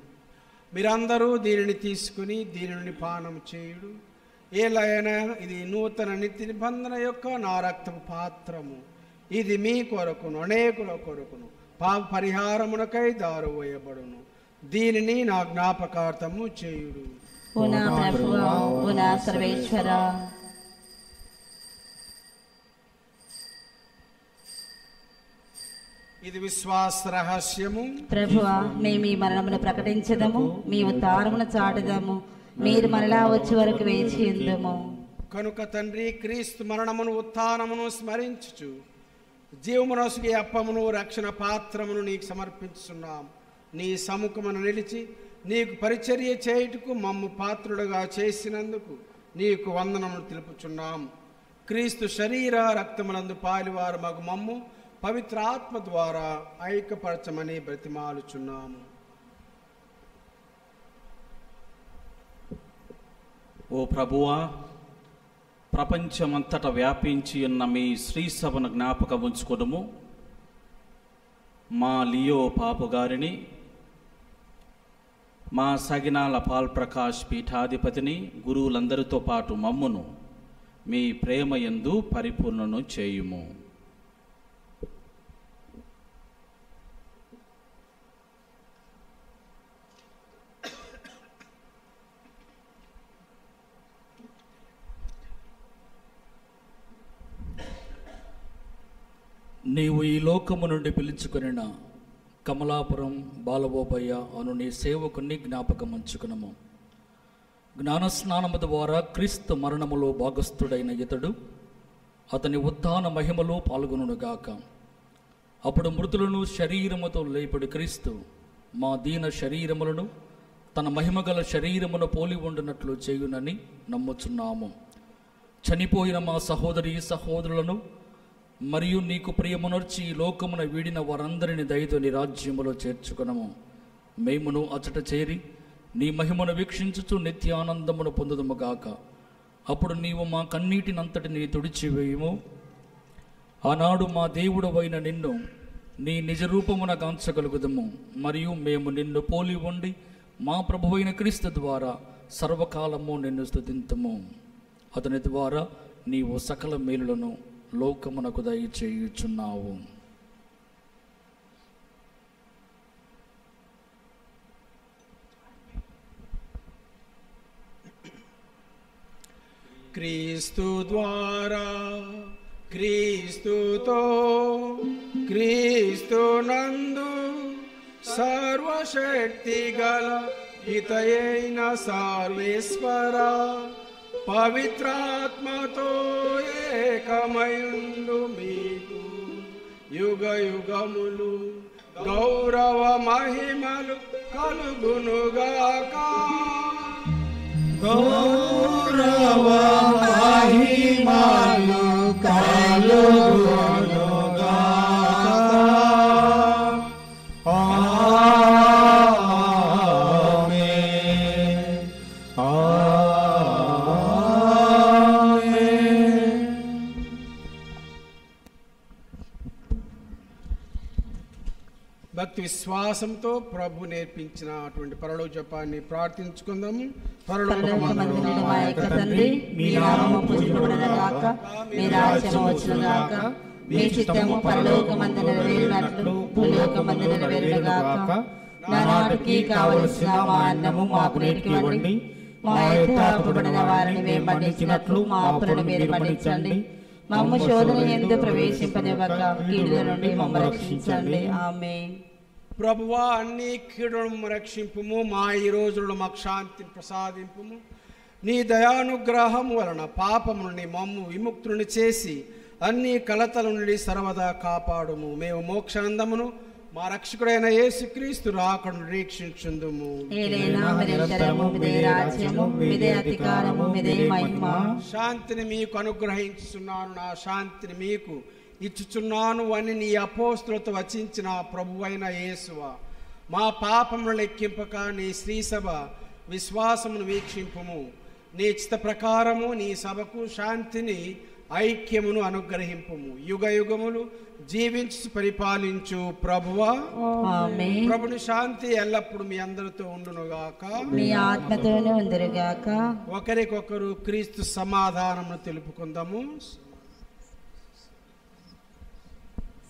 మీరందరూ దీనిని తీసుకుని దీని నుండి పానం చేయుడు. ఏలైనా ఇది నూతన నిత్య నిబంధన యొక్క నా రక్తపు పాత్రము. ఇది మీ కొరకును అనేకుల కొరకును పాప పరిహారమునకై దారువేయబడును. దీనిని నా జ్ఞాపకార్థము చేయుడు. ఓ నా ప్రభువా, ఓ నా సర్వేశ్వరా. ఇది విశ్వాస రహస్యము. ప్రభువా, మేము ఈ మరణమును ప్రకటించదము, మీ ఉద్ధారమును చాటుదము. మీరు మరలా వచ్చే వరకు వేచి ఉందుము. కనుక తండ్రి, క్రీస్తు మరణమును ఉత్థానమును స్మరించుచు జీవమునొసగే అప్పమును రక్షణ పాత్రమును నీకు సమర్పించుచున్నాం. నీ సముఖమును నిలిచి నీకు పరిచర్య చేయుటకు మమ్ము పాత్రుడుగా చేసినందుకు నీకు వందనములు తెలుపుచున్నాం. క్రీస్తు శరీర రక్తములందు పాలివారు మగు మమ్ము పవిత్ర ఆత్మ ద్వారా ఐక్యపరచమని బ్రతిమాలుచున్నాము. ఓ ప్రభువా, ప్రపంచమంతట వ్యాపించి ఉన్న మీ శ్రీ సభను జ్ఞాపకం ఉంచుకొనుము. మా లియో పాపు గారిని, మా సగినాల పాల్ ప్రకాష్ పీఠాధిపతిని, గురువులందరితో పాటు మమ్మును మీ ప్రేమ యందు పరిపూర్ణను చేయుము. నీవు ఈ లోకము నుండి పిలుచుకొనిన కమలాపురం బాలబోబయ్య అను నీ సేవకుని జ్ఞాపకం ఉంచుకునము. జ్ఞానస్నానము ద్వారా క్రీస్తు మరణములో భాగస్థుడైన ఇతడు అతని ఉత్థాన మహిమలో పాల్గొనుగాక. అప్పుడు మృతులను శరీరముతో లేపడి క్రీస్తు మా దీన శరీరములను తన మహిమగల శరీరమును పోలి ఉండినట్లు చేయునని నమ్ముచున్నాము. చనిపోయిన మా సహోదరి సహోదరులను మరియు నీకు ప్రియమునర్చి ఈ లోకమున వీడిన వారందరిని దయతో నీ రాజ్యములో చేర్చుకునము. మేమును అచట చేరి నీ మహిమను వీక్షించుచు నిత్యానందమును పొందుదుముగాక. అప్పుడు నీవు మా కన్నీటినంతటిని తుడిచివేయుము. ఆనాడు మా దేవుడవైన నిన్ను నీ నిజరూపమున గాంచగలుగుదము. మరియు మేము నిన్ను పోలి ఉండి మా ప్రభువైన క్రీస్తు ద్వారా సర్వకాలము నిన్ను స్తుతింతుము. అతని ద్వారా నీవు సకల మేలులను లోకమునకు దయచేయుచున్నావు. క్రీస్తు ద్వారా, క్రీస్తుతో, క్రీస్తు నందు సర్వశక్తి గల పితయైన సర్వేశ్వర పవిత్రాత్మతో ఏకమయుండు మీకు యుగ యుగములు గౌరవ మహిమలు కలుగునుగాక. గౌరవ మహిమలు కలుగునుగాక. ఆమేన్. భక్తి విశ్వాసంతో ప్రభు నేర్పించిన అటువంటి పరలోక జపాన్ని ప్రార్థించుకుందాము. పరలోకమందున్న మా యొక్క తండ్రి, మీ నామము పూజింపబడునుగాక, మీ రాజ్యము వచ్చునుగాక, మీ చిత్తము పరలోకమందు నెరవేరినట్లు భూలోకమందు నెరవేరునుగాక. నానాటికి కావలసిన మా అన్నము మాకు నేటికి ఇవ్వండి. మా యొక్క అప్పుబడిన వారిని మేము మన్నించినట్లు మా అప్పులను మీరు మన్నించండి. మమ్ము శోధన యందు ప్రవేశింపనివ్వక కీడుల నుండి మమ్ము రక్షించండి. ఆమేన్. ప్రభువా, అన్ని కీడులను రక్షింపుము. మా ఈ రోజుల్లో మాకు శాంతిని ప్రసాదింపుము. నీ దయానుగ్రహం వలన పాపము నుండి మమ్ము విముక్తుని చేసి అన్ని కలతల నుండి సర్వదా కాపాడుము. మేము మోక్షానందమును మా రక్షకుడైన యేసుక్రీస్తు రాకను నిరీక్షించుందుము. శాంతిని మీకు అనుగ్రహించుచున్నాను, నా శాంతిని మీకు ఇచ్చుచున్నాను అని నీ అపోస్తులతో వచించిన ప్రభువైన యేసువా, మా పాపమును లెక్కింపక నీ శ్రీసభ విశ్వాసమును వీక్షింపుము. నీ చిత్త ప్రకారము నీ సభకు శాంతిని ఐక్యమును అనుగ్రహింపుము. యుగ యుగములు జీవించి పరిపాలించు ప్రభువా. ప్రభుని శాంతి ఎల్లప్పుడు మీ అందరితో ఉండునుగాక, మీ ఆత్మతోనే ఉందరుగాక. ఒకరికొకరు క్రీస్తు సమాధానమును తెలుపుకుందాము.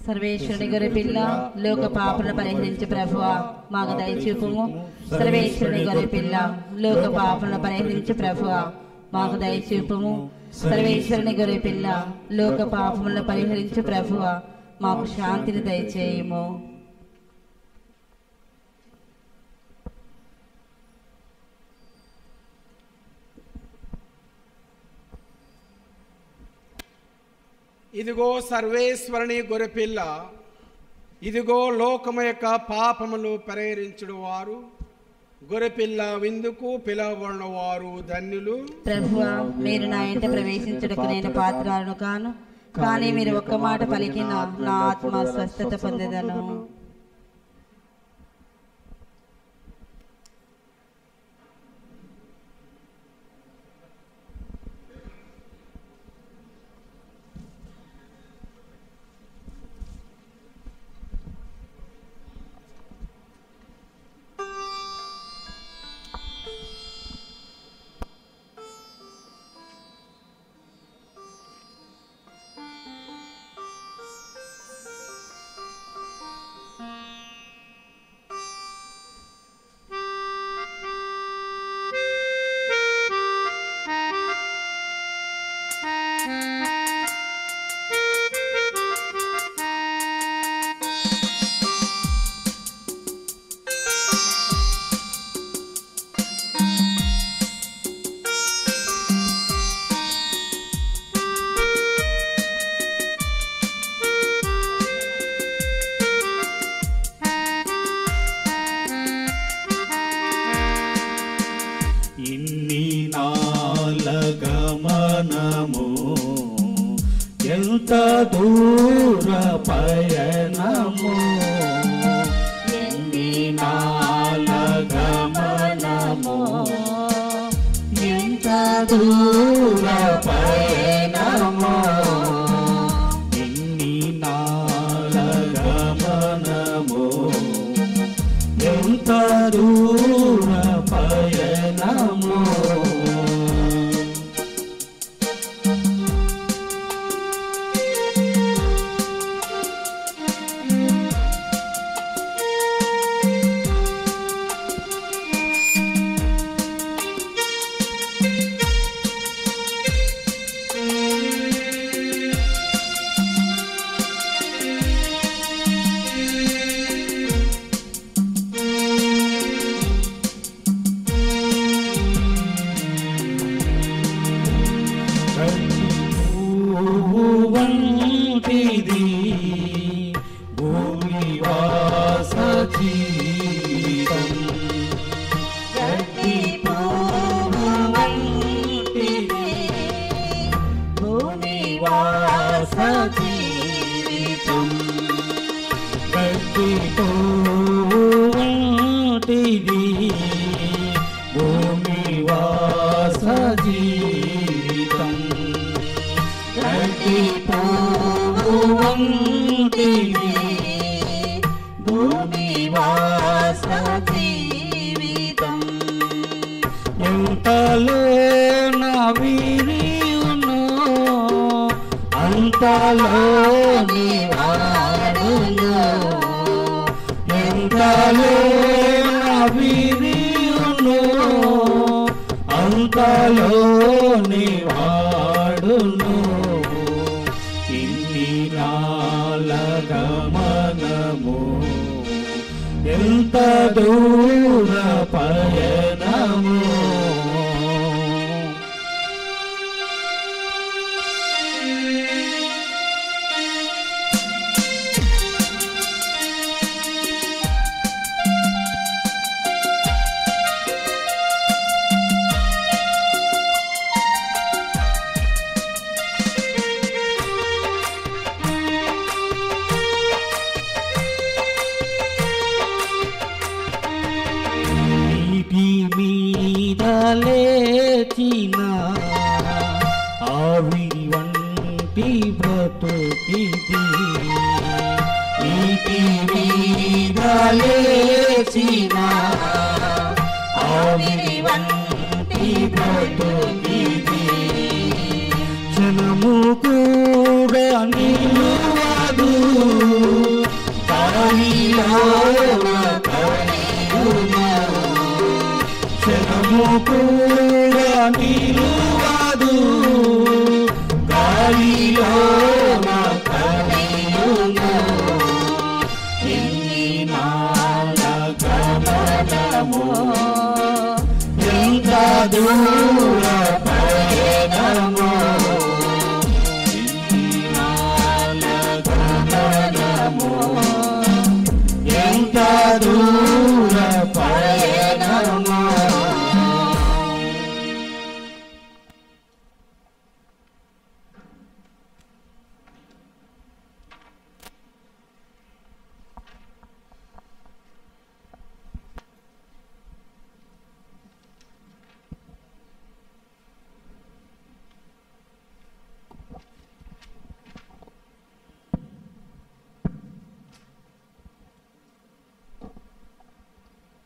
సర్వేశ్వరుని గొర్రె పిల్ల, లోక పాపలను పరిహరించు ప్రభువా, మాకు దయచూపుము. సర్వేశ్వరుని గొర్రె పిల్ల, లోక పాపలను పరిహరించు ప్రభువా, మాకు దయచూపుము. సర్వేశ్వరుని గొర్రె పిల్ల, లోక పాపములను పరిహరించు ప్రభువా, మాకు శాంతిని దయచేయుము. ఇదిగో సర్వేశ్వరుని గొర్రెపిల్ల, ఇదిగో లోకము యొక్క పాపములు పరిహరించుడు వారు. గొర్రెపిల్ల విందుకు పిలవబడిన వారు ధన్యులు. ప్రభువా, మీరు నా ఇంట ప్రవేశించుటకు నేను పాత్రాలను కాను, కానీ మీరు ఒక్క మాట పలికిన నా ఆత్మ స్వస్థత పొందెదను. ఎంత దూర పయనము, ఎన్ని నాల గమనము, ఎంత దూర పయనము, ఎన్ని నాల గమనము, ఎంత దూర పయనము. ఎంత దూర పయనము. లేచిన ఆవిరి వంటి బ్రతుకిది నీటి మీద లేచిన ఆవిరి వంటి బ్రతుకిది క్షణము కూడా నిలువదు క్షణము కూడా నిలువదు గాలిలో కలియును ఎన్ని నాళ్ళ గమనము ఎంత దూర పయనము ఎన్ని నాళ్ళ గమనము ఎంత దూర పయనము.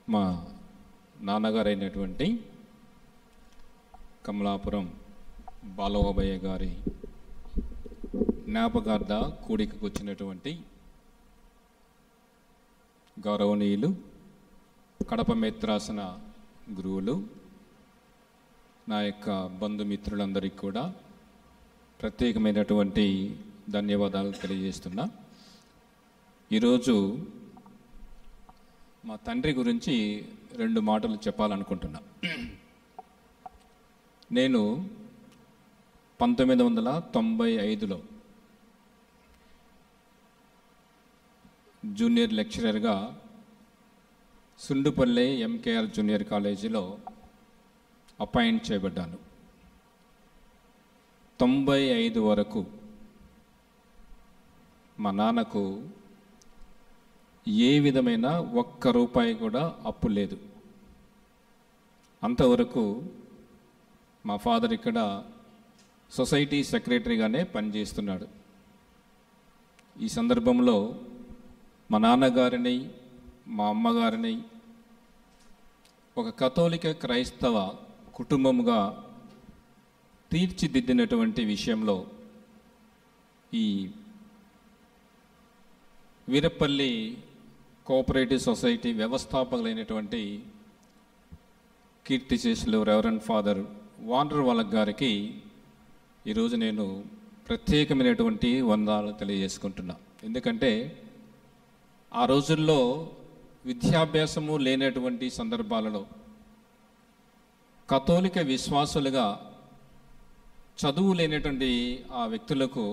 మా నాన్నగారైనటువంటి కమలాపురం బాలవోబయ్య గారి జ్ఞాపకార్థ కూడికకు వచ్చినటువంటి గౌరవనీయులు కడప మేత్రాసన గురువులు, నా యొక్క బంధుమిత్రులందరికీ కూడా ప్రత్యేకమైనటువంటి ధన్యవాదాలు తెలియజేస్తున్నా. ఈరోజు మా తండ్రి గురించి 2 మాటలు చెప్పాలనుకుంటున్నా. నేను 1995లో జూనియర్ లెక్చరర్గా సుండుపల్లె ఎంకేఆర్ జూనియర్ కాలేజీలో అపాయింట్ చేయబడ్డాను. 95 వరకు మా నాన్నకు ఏ విధమైన ఒక్క రూపాయి కూడా అప్పు లేదు. అంతవరకు మా ఫాదర్ ఇక్కడ సొసైటీ సెక్రటరీగానే పనిచేస్తున్నాడు. ఈ సందర్భంలో మా నాన్నగారిని, మా అమ్మగారిని ఒక కథోలిక క్రైస్తవ కుటుంబముగా తీర్చిదిద్దినటువంటి విషయంలో ఈ వీరపల్లి కోఆపరేటివ్ సొసైటీ వ్యవస్థాపకులైనటువంటి కీర్తిశేషులు రెవరెండ్ ఫాదర్ వాండర్ వాలక్ గారికి ఈరోజు నేను ప్రత్యేకమైనటువంటి వందనాలు తెలియజేసుకుంటున్నా. ఎందుకంటే ఆ రోజుల్లో విద్యాభ్యాసము లేనటువంటి సందర్భాలలో కథోలిక విశ్వాసులుగా చదువు లేనటువంటి ఆ వ్యక్తులకు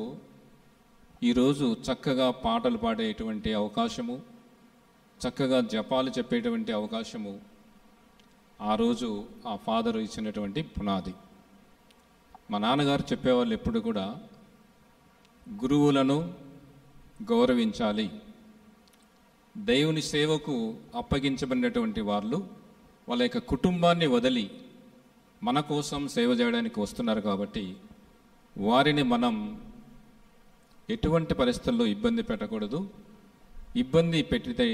ఈరోజు చక్కగా పాటలు పాడేటువంటి అవకాశము, చక్కగా జపాలు చెప్పేటువంటి అవకాశము ఆ రోజు ఆ ఫాదర్ ఇచ్చినటువంటి పునాది. మా నాన్నగారు చెప్పేవాళ్ళు ఎప్పుడు కూడా గురువులను గౌరవించాలి, దేవుని సేవకు అప్పగించబడినటువంటి వాళ్ళు వాళ్ళ యొక్క కుటుంబాన్ని వదిలి మన కోసం సేవ చేయడానికి వస్తున్నారు కాబట్టి వారిని మనం ఎటువంటి పరిస్థితుల్లో ఇబ్బంది పెట్టకూడదు. ఇబ్బంది పెట్టితే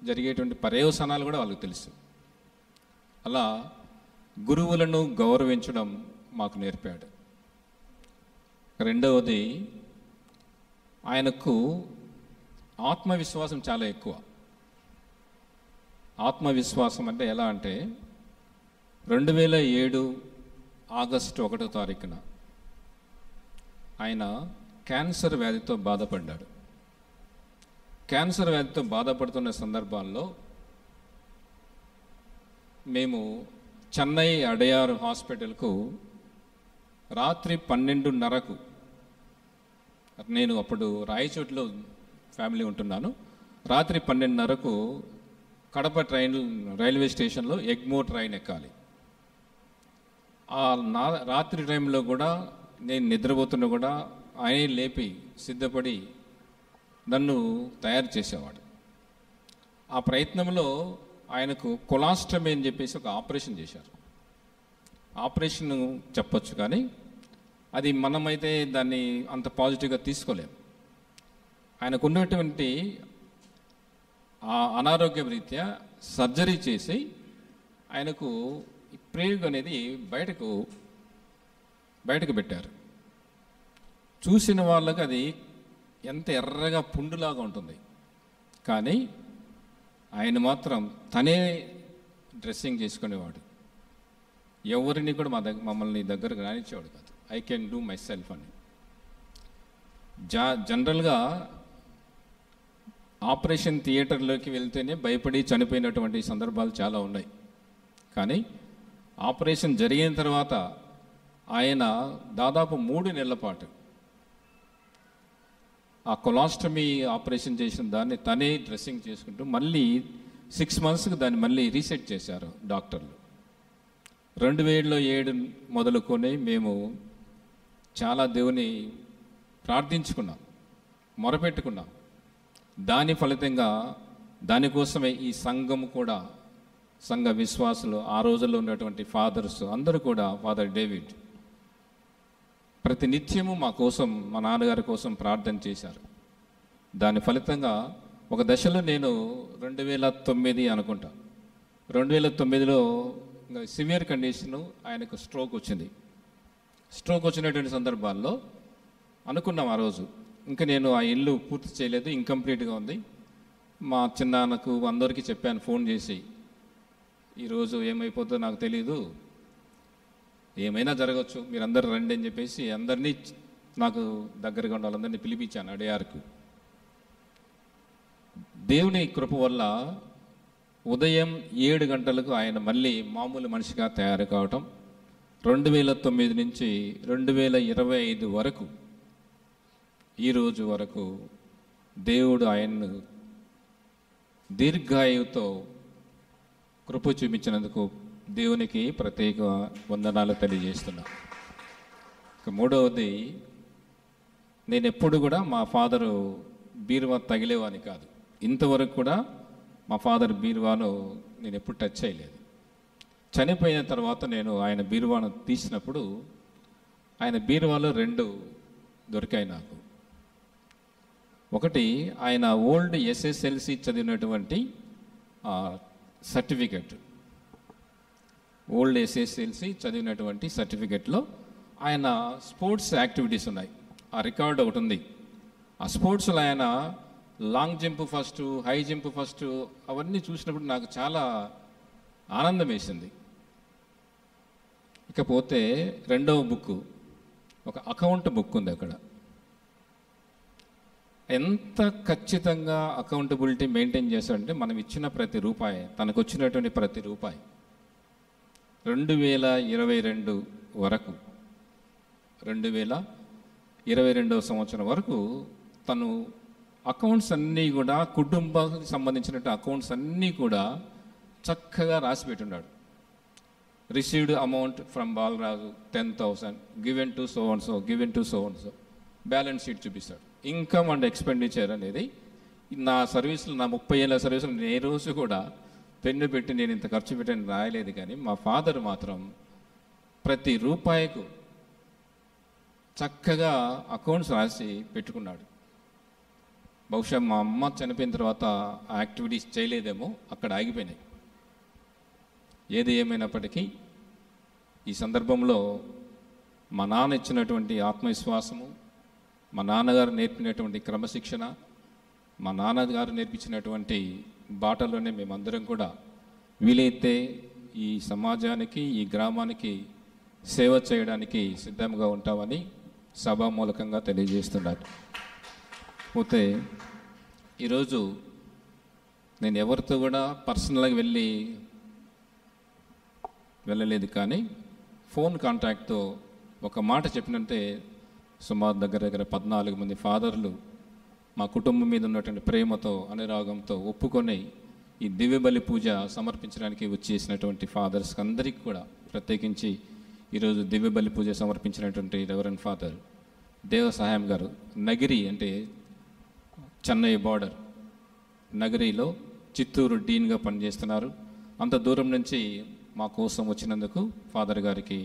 జరిగేటువంటి పర్యవసానాలు కూడా వాళ్ళకి తెలుసు. అలా గురువులను గౌరవించడం మాకు నేర్పాడు. రెండవది, ఆయనకు ఆత్మవిశ్వాసం చాలా ఎక్కువ. ఆత్మవిశ్వాసం అంటే ఎలా అంటే 2007 ఆగస్టు 1వ తారీఖున ఆయన క్యాన్సర్ వ్యాధితో బాధపడ్డాడు. క్యాన్సర్ వ్యాధితో బాధపడుతున్న సందర్భాల్లో మేము చెన్నై అడయార్ హాస్పిటల్కు రాత్రి 12:30కు, నేను అప్పుడు రాయచోటిలో ఫ్యామిలీ ఉంటున్నాను, రాత్రి 12:30కు కడప రైల్వే స్టేషన్లో ఎగ్మోర్ ట్రైన్ ఎక్కాలి. ఆ రాత్రి టైంలో కూడా నేను నిద్రపోతున్నా కూడా ఆయనే లేపి సిద్ధపడి నన్ను తయారు చేసేవాడు. ఆ ప్రయత్నంలో ఆయనకు కొలాస్టమీ అని చెప్పేసి ఒక ఆపరేషన్ చేశారు. ఆపరేషన్ చెప్పొచ్చు, కానీ అది మనమైతే దాన్ని అంత పాజిటివ్గా తీసుకోలేం. ఆయనకు ఉన్నటువంటి ఆ అనారోగ్య రీత్యా సర్జరీ చేసి ఆయనకు ప్రేగు అనేది బయటకు పెట్టారు. చూసిన వాళ్ళకి అది ఎంత ఎర్రగా పుండులాగా ఉంటుంది, కానీ ఆయన మాత్రం తనే డ్రెస్సింగ్ చేసుకునేవాడు. ఎవరిని కూడా మమ్మల్ని దగ్గరకు రానిచ్చేవాడు కాదు. I can do my self అని. జనరల్గా ఆపరేషన్ థియేటర్లోకి వెళ్తేనే భయపడి చనిపోయినటువంటి సందర్భాలు చాలా ఉన్నాయి. కానీ ఆపరేషన్ జరిగిన తర్వాత ఆయన దాదాపు 3 నెలల పాటు ఆ కొలాస్టమీ ఆపరేషన్ చేసిన దాన్ని తనే డ్రెస్సింగ్ చేసుకుంటూ మళ్ళీ 6 మంత్స్కి దాన్ని మళ్ళీ రీసెట్ చేశారు డాక్టర్లు. 2007 మొదలుకొని మేము చాలా దేవుని ప్రార్థించుకున్నాం, మొరపెట్టుకున్నాం. దాని ఫలితంగా దానికోసమే ఈ సంఘం కూడా, సంఘ విశ్వాసులు, ఆ రోజుల్లో ఉన్నటువంటి ఫాదర్స్ అందరూ కూడా, ఫాదర్ డేవిడ్ ప్రతి నిత్యము మా కోసం, మా నాన్నగారి కోసం ప్రార్థన చేశారు. దాని ఫలితంగా ఒక దశలో నేను 2009 అనుకుంటా, 2009లో సివియర్ కండిషను, ఆయనకు స్ట్రోక్ వచ్చింది. స్ట్రోక్ వచ్చినటువంటి సందర్భాల్లో అనుకున్నాం ఆ రోజు, ఇంకా నేను ఆ ఇల్లు పూర్తి చేయలేదు, ఇంకంప్లీట్గా ఉంది. మా చిన్నాన్నకు అందరికీ చెప్పాను ఫోన్ చేసి, ఈరోజు ఏమైపోతుందో నాకు తెలీదు, ఏమైనా జరగవచ్చు, మీరందరూ రండి అని చెప్పేసి అందరినీ, నాకు దగ్గరగా ఉన్న వాళ్ళందరినీ పిలిపించాను అడయార్కు. దేవుని కృప వల్ల ఉదయం 7 గంటలకు ఆయన మళ్ళీ మామూలు మనిషిగా తయారు కావటం, 2009 నుంచి 2025 వరకు, ఈరోజు వరకు దేవుడు ఆయన్ను దీర్ఘాయువుతో కృప చూపించినందుకు దేవునికి ప్రత్యేక వందనాలు తెలియజేస్తున్నా. మూడవది, నేను ఎప్పుడు కూడా మా ఫాదరు బీరువా తగిలేవాని కాదు. ఇంతవరకు కూడా మా ఫాదర్ బీరువాను నేను ఎప్పుడు టచ్ చేయలేదు. చనిపోయిన తర్వాత నేను ఆయన బీరువాను తీసినప్పుడు ఆయన బీరువాలో 2 దొరికాయి నాకు. ఒకటి ఆయన ఓల్డ్ SSLC చదివినటువంటి సర్టిఫికెట్, ఓల్డ్ SSLC చదివినటువంటి సర్టిఫికెట్లో ఆయన స్పోర్ట్స్ యాక్టివిటీస్ ఉన్నాయి, ఆ రికార్డు ఒకటి ఉంది. ఆ స్పోర్ట్స్లో ఆయన long jump first, high jump first, అవన్నీ చూసినప్పుడు నాకు చాలా ఆనందం వేసింది. ఇకపోతే 2వ బుక్, ఒక అకౌంట్ బుక్ ఉంది. అక్కడ ఎంత ఖచ్చితంగా అకౌంటబిలిటీ మెయింటైన్ చేశాడంటే, మనం ఇచ్చిన ప్రతి రూపాయి, తనకు వచ్చినటువంటి ప్రతి రూపాయి 2022 వరకు, 2022వ సంవత్సరం వరకు తను అకౌంట్స్ అన్నీ కూడా, కుటుంబానికి సంబంధించినట్టు అకౌంట్స్ అన్నీ కూడా చక్కగా రాసిపెట్టున్నాడు. Received amount from Balaraju 10,000, given to so and so, given to so and so, balance sheet చూపిస్తాడు. ఇన్కమ్ అండ్ ఎక్స్పెండిచర్ అనేది నా సర్వీసులు, నా 30 ఏళ్ళ సర్వీసులు నేను ఏ రోజు కూడా పెన్ను పెట్టి నేను ఇంత ఖర్చు పెట్టని రాయలేదు. కానీ మా ఫాదర్ మాత్రం ప్రతి రూపాయికు చక్కగా అకౌంట్స్ రాసి పెట్టుకున్నాడు. బహుశా మా అమ్మ చనిపోయిన తర్వాత ఆ యాక్టివిటీస్ చేయలేదేమో, అక్కడ ఆగిపోయినాయి. ఏది ఏమైనప్పటికీ ఈ సందర్భంలో మా నాన్న ఇచ్చినటువంటి ఆత్మవిశ్వాసము, మా నాన్నగారు నేర్పినటువంటి క్రమశిక్షణ, మా నాన్నగారు నేర్పించినటువంటి బాటలోనే మేమందరం కూడా వీలైతే ఈ సమాజానికి, ఈ గ్రామానికి సేవ చేయడానికి సిద్ధంగా ఉంటామని సభామూలకంగా తెలియజేస్తున్నారు. పోతే ఈరోజు నేను ఎవరితో కూడా పర్సనల్గా వెళ్ళలేదు, కానీ ఫోన్ కాంటాక్ట్తో ఒక మాట చెప్పినంటే సుమారు దగ్గర 14 మంది ఫాదర్లు మా కుటుంబం మీద ఉన్నటువంటి ప్రేమతో, అనురాగంతో ఒప్పుకొని ఈ దివ్యబలి పూజ సమర్పించడానికి వచ్చేసినటువంటి ఫాదర్స్ అందరికీ కూడా, ప్రత్యేకించి ఈరోజు దివ్యబలి పూజ సమర్పించినటువంటి రెవరెండ్ ఫాదర్ దేవ సహాయం గారు, నగిరి అంటే చెన్నై బార్డర్, నగరిలో చిత్తూరు డీన్గా పనిచేస్తున్నారు. అంత దూరం నుంచి మా కోసం వచ్చినందుకు ఫాదర్ గారికి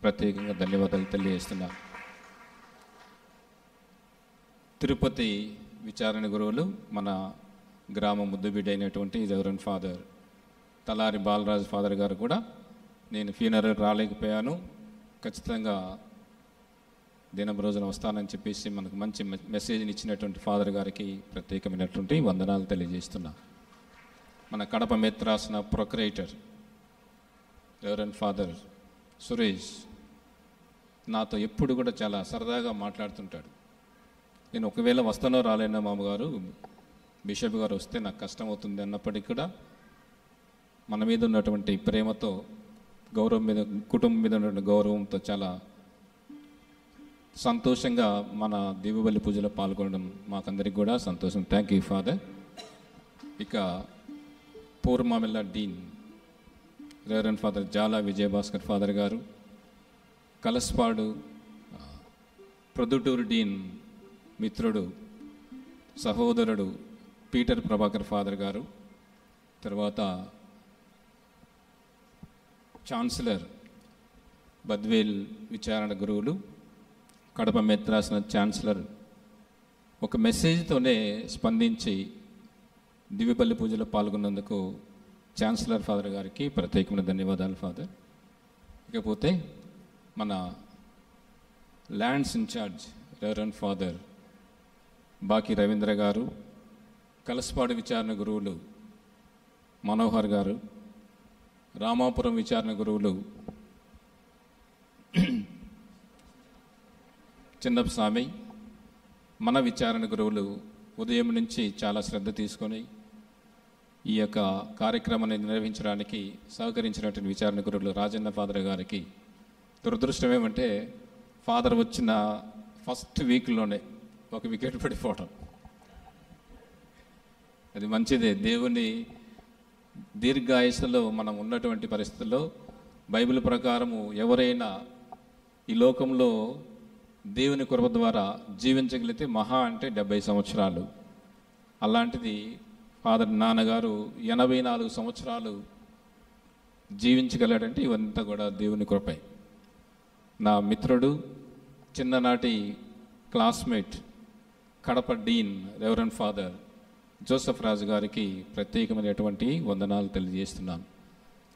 ప్రత్యేకంగా ధన్యవాదాలు తెలియజేస్తున్నాను. తిరుపతి విచారణ గురువులు మన గ్రామ ముద్దుబిడ్డ అయినటువంటి రెవరెండ్ ఫాదర్ తలారి బాలరాజు ఫాదర్ గారు కూడా నేను ఫ్యూనరల్ రాలేకపోయాను, ఖచ్చితంగా దినం రోజున వస్తానని చెప్పేసి మనకు మంచి మెసేజ్ని ఇచ్చినటువంటి ఫాదర్ గారికి ప్రత్యేకమైనటువంటి వందనాలు తెలియజేస్తున్నా. మన కడప మెత్రాసన ప్రొక్రేటర్ రెవరెండ్ ఫాదర్ సురేష్ నాతో ఎప్పుడు కూడా చాలా సరదాగా మాట్లాడుతుంటాడు. నేను ఒకవేళ వస్తానో రాలేనో మామగారు, బిషప్ గారు వస్తే నాకు కష్టం అవుతుంది అన్నప్పటికీ కూడా మన మీద ఉన్నటువంటి ప్రేమతో, గౌరవం మీద, కుటుంబం మీద ఉన్నటువంటి గౌరవంతో చాలా సంతోషంగా మన దీవుబలి పూజలో పాల్గొనడం మాకందరికి కూడా సంతోషం. Thank you father. ఇక పూర్మామిల్ల dean reverend father Jala Vijayabhaskar father గారు, కలస్పాడు ప్రొద్దుటూరు డీన్ మిత్రుడు సహోదరుడు పీటర్ ప్రభాకర్ ఫాదర్ గారు, తర్వాత ఛాన్సలర్ బద్వేల్ విచారణ గురువులు, కడప మెత్రాసన ఛాన్సలర్ ఒక మెసేజ్తోనే స్పందించి దివ్యపల్లి పూజలో పాల్గొన్నందుకు ఛాన్సలర్ ఫాదర్ గారికి ప్రత్యేకమైన ధన్యవాదాలు ఫాదర్. ఇకపోతే మన ల్యాండ్స్ ఇన్ఛార్జ్ రెవరెండ్ ఫాదర్ బాకి రవీంద్ర గారు, కలస్పాడు విచారణ గురువులు మనోహర్ గారు, రామాపురం విచారణ గురువులు చిన్నస్వామి, మన విచారణ గురువులు ఉదయం నుంచి చాలా శ్రద్ధ తీసుకొని ఈ యొక్క కార్యక్రమాన్ని నిర్వహించడానికి సహకరించినటువంటి విచారణ గురువులు రాజన్న ఫాదర్ గారికి దురదృష్టం ఏమంటే ఫాదర్ వచ్చిన ఫస్ట్ వీక్లోనే ఒక వికెట్ పడిపోవడం. అది మంచిదే. దేవుని దీర్ఘాయుస్సులో మనం ఉన్నటువంటి పరిస్థితుల్లో బైబిల్ ప్రకారము ఎవరైనా ఈ లోకంలో దేవుని కృప ద్వారా జీవించగలిగితే మహా అంటే 70 సంవత్సరాలు. అలాంటిది ఫాదర్ నాన్నగారు 84 సంవత్సరాలు జీవించగలడంటే ఇవంతా కూడా దేవుని కృపే. నా మిత్రుడు, చిన్ననాటి classmate, Kadapa dean reverend father Joseph Raju గారికి ప్రత్యేకమైనటువంటి వందనాలు తెలియజేస్తున్నాను.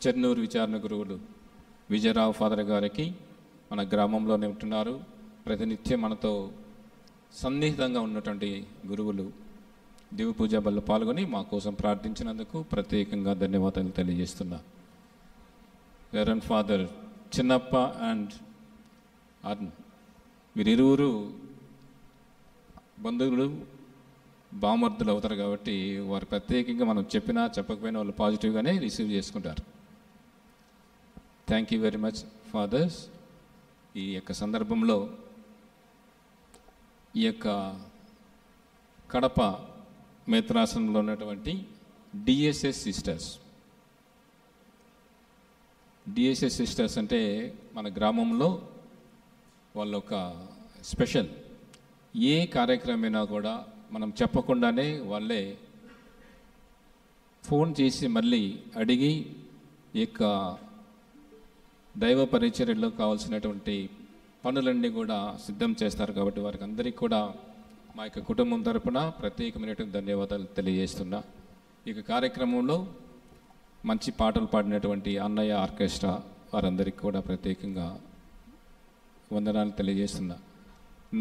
చెన్నూరు విచారణ గురువులు విజయరావు ఫాదర్ గారికి, మన గ్రామంలోనే ఉంటున్నారు, ప్రతినిత్యం మనతో సన్నిహితంగా ఉన్నటువంటి గురువులు దివ్య పూజ బల్ల పాల్గొని మా కోసం ప్రార్థించినందుకు ప్రత్యేకంగా ధన్యవాదాలు తెలియజేస్తున్నా. రెవరెండ్ ఫాదర్ చిన్నప్ప అండ్ అర్న్ వీరిరువురు బంధువులు, బామర్దులు అవుతారు కాబట్టి వారు ప్రత్యేకంగా మనం చెప్పినా చెప్పకపోయినా వాళ్ళు పాజిటివ్గానే రిసీవ్ చేసుకుంటారు. Thank you very much fathers. ఈ యొక్క సందర్భంలో ఈ యొక్క కడప మేత్రాసనంలో ఉన్నటువంటి డిఎస్ఎస్ సిస్టర్స్ అంటే మన గ్రామంలో వాళ్ళు ఒక స్పెషల్. ఏ కార్యక్రమమైనా కూడా మనం చెప్పకుండానే వాళ్ళే ఫోన్ చేసి మళ్ళీ అడిగి ఈ యొక్క దైవ పరిచర్యలో కావాల్సినటువంటి పనులన్నీ కూడా సిద్ధం చేస్తారు. కాబట్టి వారికి అందరికీ కూడా మా యొక్క కుటుంబం తరపున ప్రత్యేకమైనటువంటి ధన్యవాదాలు తెలియజేస్తున్నా. ఈ కార్యక్రమంలో మంచి పాటలు పాడినటువంటి అన్నయ్య ఆర్కెస్ట్రా వారందరికీ కూడా ప్రత్యేకంగా వందనాలు తెలియజేస్తున్నా.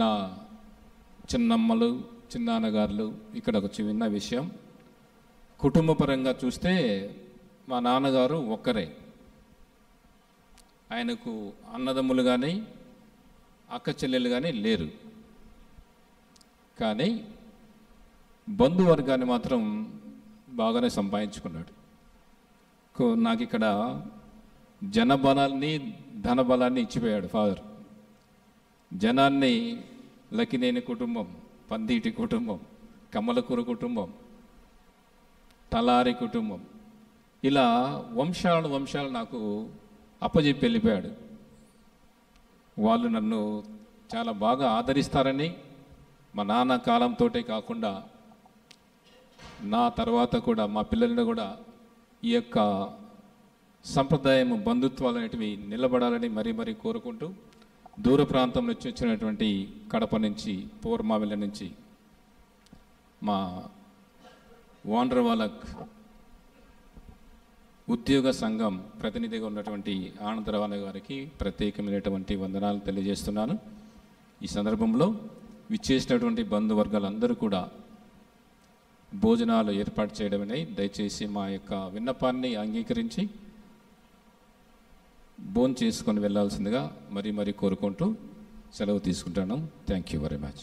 నా చిన్నమ్మలు, చిన్నాన్నగారులు, ఇక్కడ ఒక చిన్న విషయం, కుటుంబపరంగా చూస్తే మా నాన్నగారు ఒక్కరే. ఆయనకు అన్నదమ్ములు కానీ అక్క చెల్లెలు కానీ లేరు. కానీ బంధువర్గాన్ని మాత్రం బాగానే సంపాదించుకున్నాడు. నాకు ఇక్కడ జనబలాన్ని, ధనబలాన్ని ఇచ్చిపోయాడు ఫాదర్. జనాన్ని లకినేని కుటుంబం, పందిటి కుటుంబం, కమ్మలకూర కుటుంబం, తలారి కుటుంబం, ఇలా వంశాలు నాకు అప్పజెప్పి వెళ్ళిపోయాడు. వాళ్ళు నన్ను చాలా బాగా ఆదరిస్తారని, మా నాన్న కాలంతో కాకుండా నా తర్వాత కూడా మా పిల్లల్ని కూడా ఈ యొక్క సంప్రదాయము బంధుత్వాలు అనేటివి నిలబడాలని మరీ మరీ కోరుకుంటూ దూర ప్రాంతం నుంచి వచ్చినటువంటి కడప నుంచి పూర్మావిల నుంచి మా వాండ్రవాలక్ ఉద్యోగ సంఘం ప్రతినిధిగా ఉన్నటువంటి ఆనందరావు గారికి ప్రత్యేకమైనటువంటి వందనాలు తెలియజేస్తున్నాను. ఈ సందర్భంలో విచ్చేసినటువంటి బంధువర్గాలందరూ కూడా భోజనాలు ఏర్పాటు చేయడమనే దయచేసి మా యొక్క విన్నపాన్ని అంగీకరించి భోజనం చేసుకొని వెళ్ళాల్సిందిగా మరీ మరీ కోరుకుంటూ సెలవు తీసుకుంటాను. Thank you very much.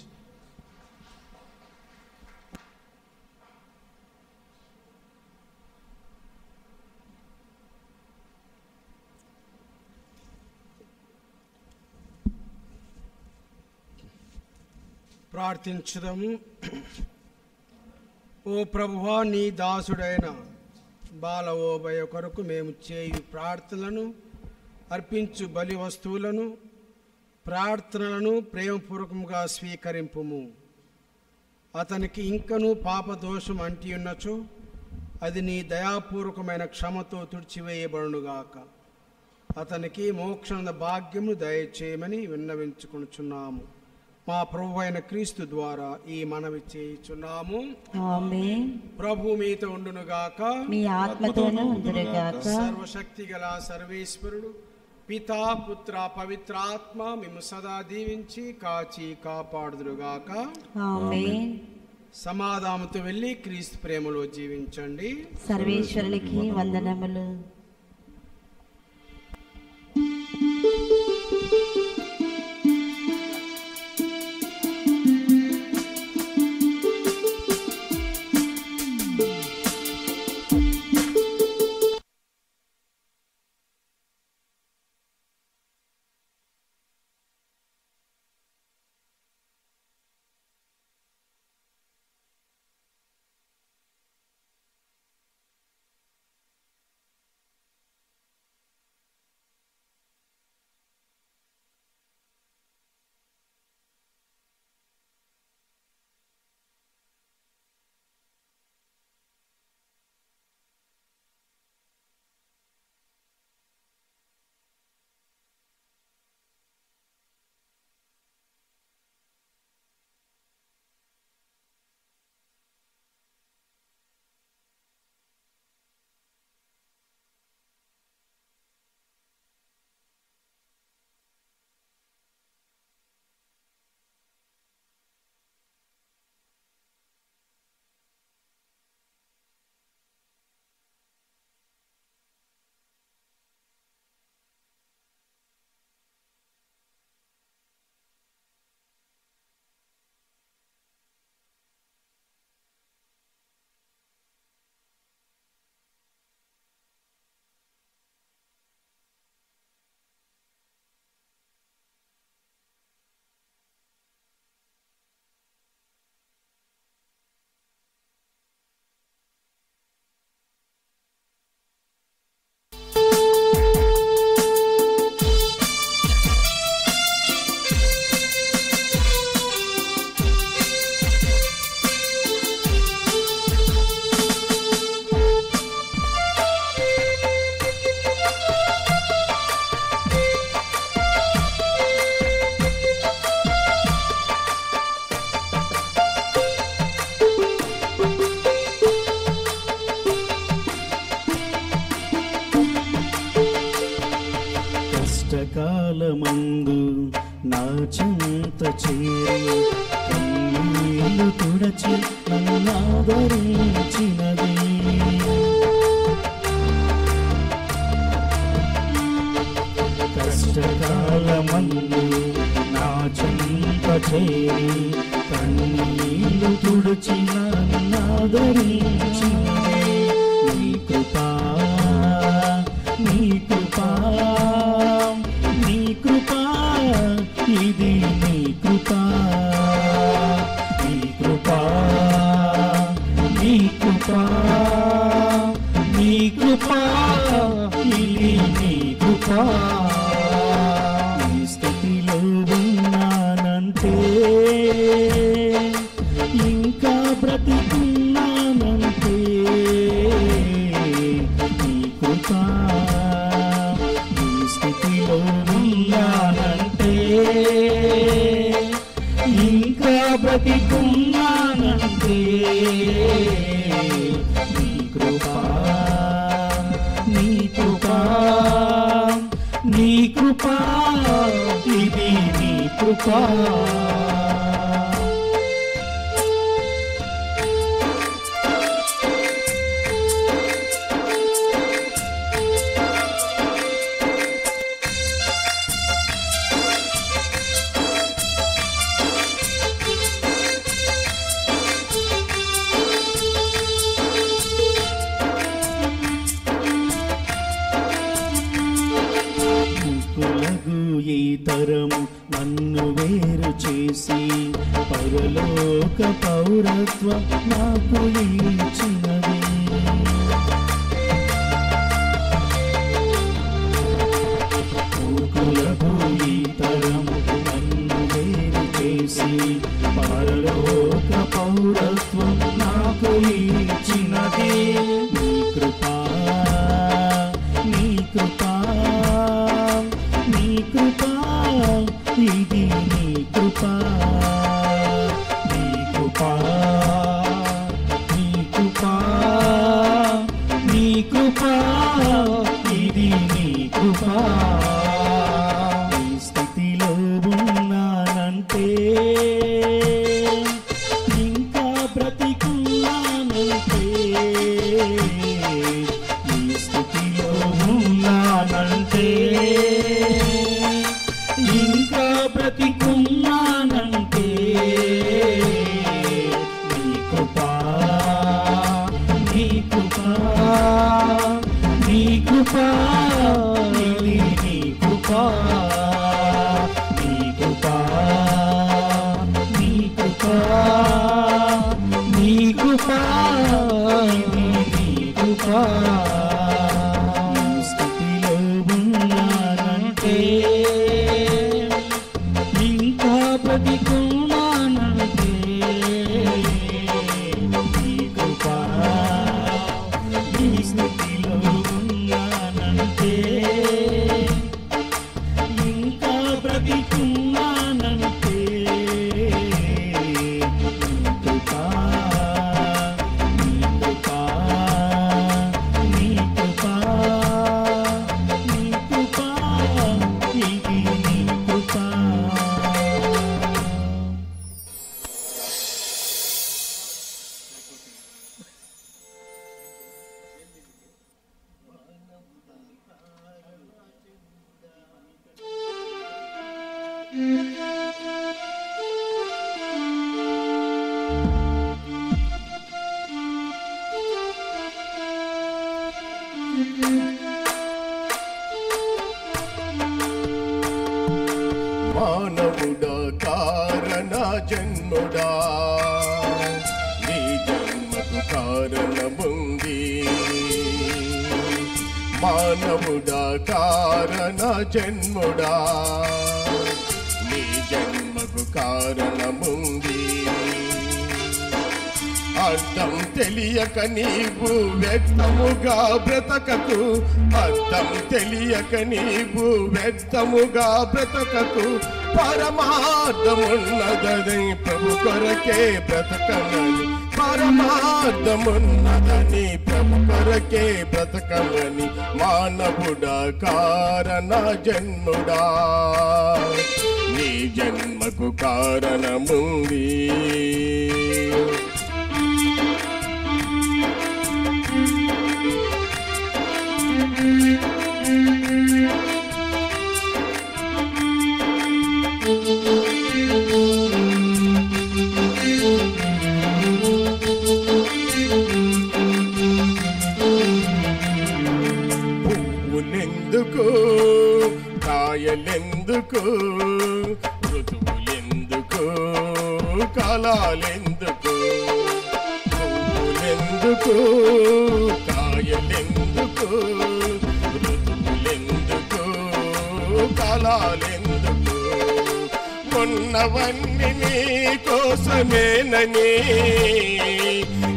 ప్రార్థించుదాము. ఓ ప్రభువా, నీ దాసుడైన బాలవోబయ కొరకు మేము చేయు ప్రార్థనలను, అర్పించు బలి వస్తువులను, ప్రార్థనలను ప్రేమపూర్వకంగా స్వీకరింపుము. అతనికి ఇంకనూ పాపదోషం అంటి ఉన్నచో అది నీ దయాపూర్వకమైన క్షమతో తుడిచివేయబడునుగాక. అతనికి మోక్షణ భాగ్యము దయచేయమని విన్నవించుకొనుచున్నాము. మా ప్రభు అయిన క్రీస్తు ద్వారా ఈ మనవి చేయుచున్నాము. ఆమేన్. ప్రభు మీతో ఉండునుగాక, మీ ఆత్మతోనూ ఉండునుగాక. సర్వశక్తి గల సర్వేశ్వరుడు పితా పుత్ర పవిత్రాత్మ మిమ్ము సదా దీవించి కాచి కాపాడుదురుగాక. ఆమేన్. సమాధానంతో వెళ్ళి క్రీస్తు ప్రేమలో జీవించండి. సర్వేశ్వరునికి వందనములు. కష్టకాలమందు నా చింత చేరి కన్నీళ్లు తుడచి నన్నాదరించినది. కష్టకాలమందు నా చింత చేరి కన్నీళ్లు తుడచి నన్నాదరించినది. నీ కృపా నీ కృపా నీ కృపా ఇది నీ కృపా నీ కృపా నీ కృపా నీ కృపా ఇది నీ కృపా. ఈ స్థితిలో ఉన్నానంటే ఇంకా బ్రతికున్నానంటే నీ కృపా కృపా నీ కృపా నీ కృపా ఇది నీ కృపా ఈ తరము నన్ను వేరు చేసి పరలోక పౌరత్వం నాకు ఇచ్చినది మూకులకు ఈ తరము నన్ను వేరు చేసి పరలోక పౌరత్వం నాకు ఇచ్చినది నీ కృపా నీ కృపా నీ కృపా ఇది నీ కృపా నీ కృపా నీ కృపా నీ కృపా ఇది నీ కృపా ఈ స్థితిలో ఉన్నానంటే ఇంకా బ్రతికున్నానంటే ఈ స్థితిలో ఉన్నానంటే ఇంకా బ్రతికున్నానంటే నీ కృపా నీ కృపా నీ కృపా ఇది నీ కృపా నీ కృపా నీ కృపా నీ కృపా ఇది నీ కృపా ఈ స్థితిలో ఉన్నానంటే ఇంకా బ్రతికున్నానంటే నీ కృపా ఈ స్థితిలో ఉన్నానంటే ఇంకా బ్రతికున్నానంటే నీ కృపా నీ కృపా నీ కృపా నీ కృపా ఇది నీ కృపా మానవుడా కారణ జన్ముడా నీ జన్మకు కారణముంది మానవుడా కారణ జన్ముడా నీ జన్మకు కారణముంది అర్థం తెలియక నీవు వ్యక్తముగా బ్రతకకు అర్థం తెలియక నీవు వ్యక్తముగా బ్రతకకు పరమార్థమున్నదని ప్రభు కొరకే బ్రతకమని పరమార్థమున్నదని ప్రభు కొరకే బ్రతకమని మానవుడా కారణ జన్ముడా నీ జన్మకు కారణముంది పువ్వులెందుకు కాయలెందుకు ఋతువులెందుకు కాలాలెందుకు పువ్వులెందుకు కాయలెందుకు ఋతువులెందుకు కాలాలెందుకు ఉన్నవన్నీ నీ కోసమేనని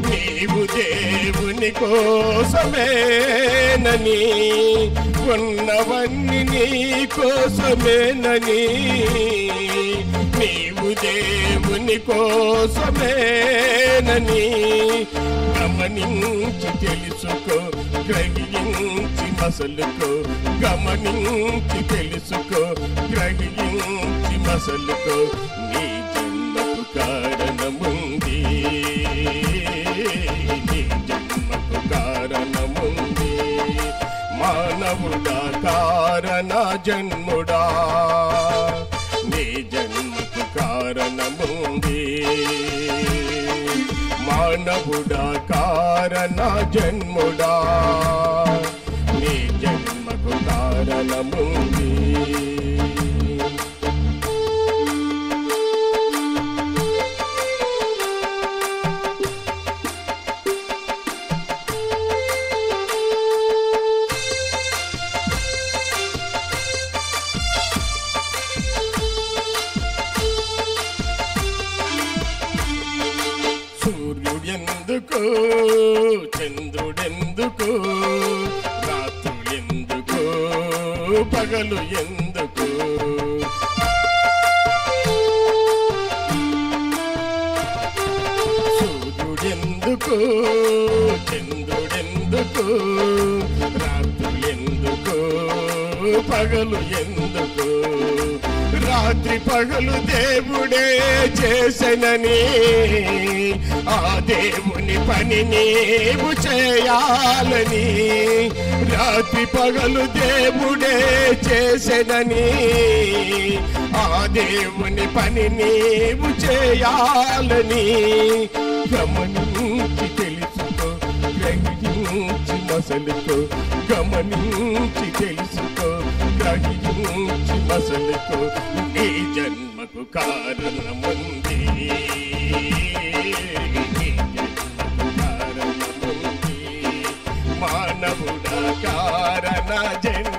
నీవు దేవుని కోసమేనని ఉన్నవన్నీ నీ కోసమేనని, నీవు దేవుని కోసమేనని గమనించి తెలుసుకో, గ్రహించి మసలుకో, గమనించి తెలుసుకో, గ్రహించి మసలుకో. నీ జన్మకు కారణముంది, నీ జన్మకు కారణముంది. మానవుడా కారణ జన్ముడా, నీ జన్మకు కారణముంది. మానవుడా కారణ జన్ముడా, నీ జన్మకు కారణముంది. సూర్యుడెందుకు, చంద్రుడెందుకు, రాత్రులెందుకు, పగలు ఎందుకు? సూర్యుడెందుకు, చంద్రుడెందుకు, రాత్రులెందుకు, పగలు ఎందుకు? రాత్రి పగలు దేవుడే చేసెనని, ఆ దేవుని పని నీవు చేయాలని. రాత్రి పగలు దేవుడే చేసెనని, ఆ దేవుని పని నీవు చేయాలని. గమనించి తెలుసుకో, గ్రహించి మసలుకో, గమనించి తెలుసుకో, గ్రహించి మసలుకో. నీ జన్మకు కారణముంది, నీ జన్మకు కారణముంది. మానవుడా కారణ జన్మ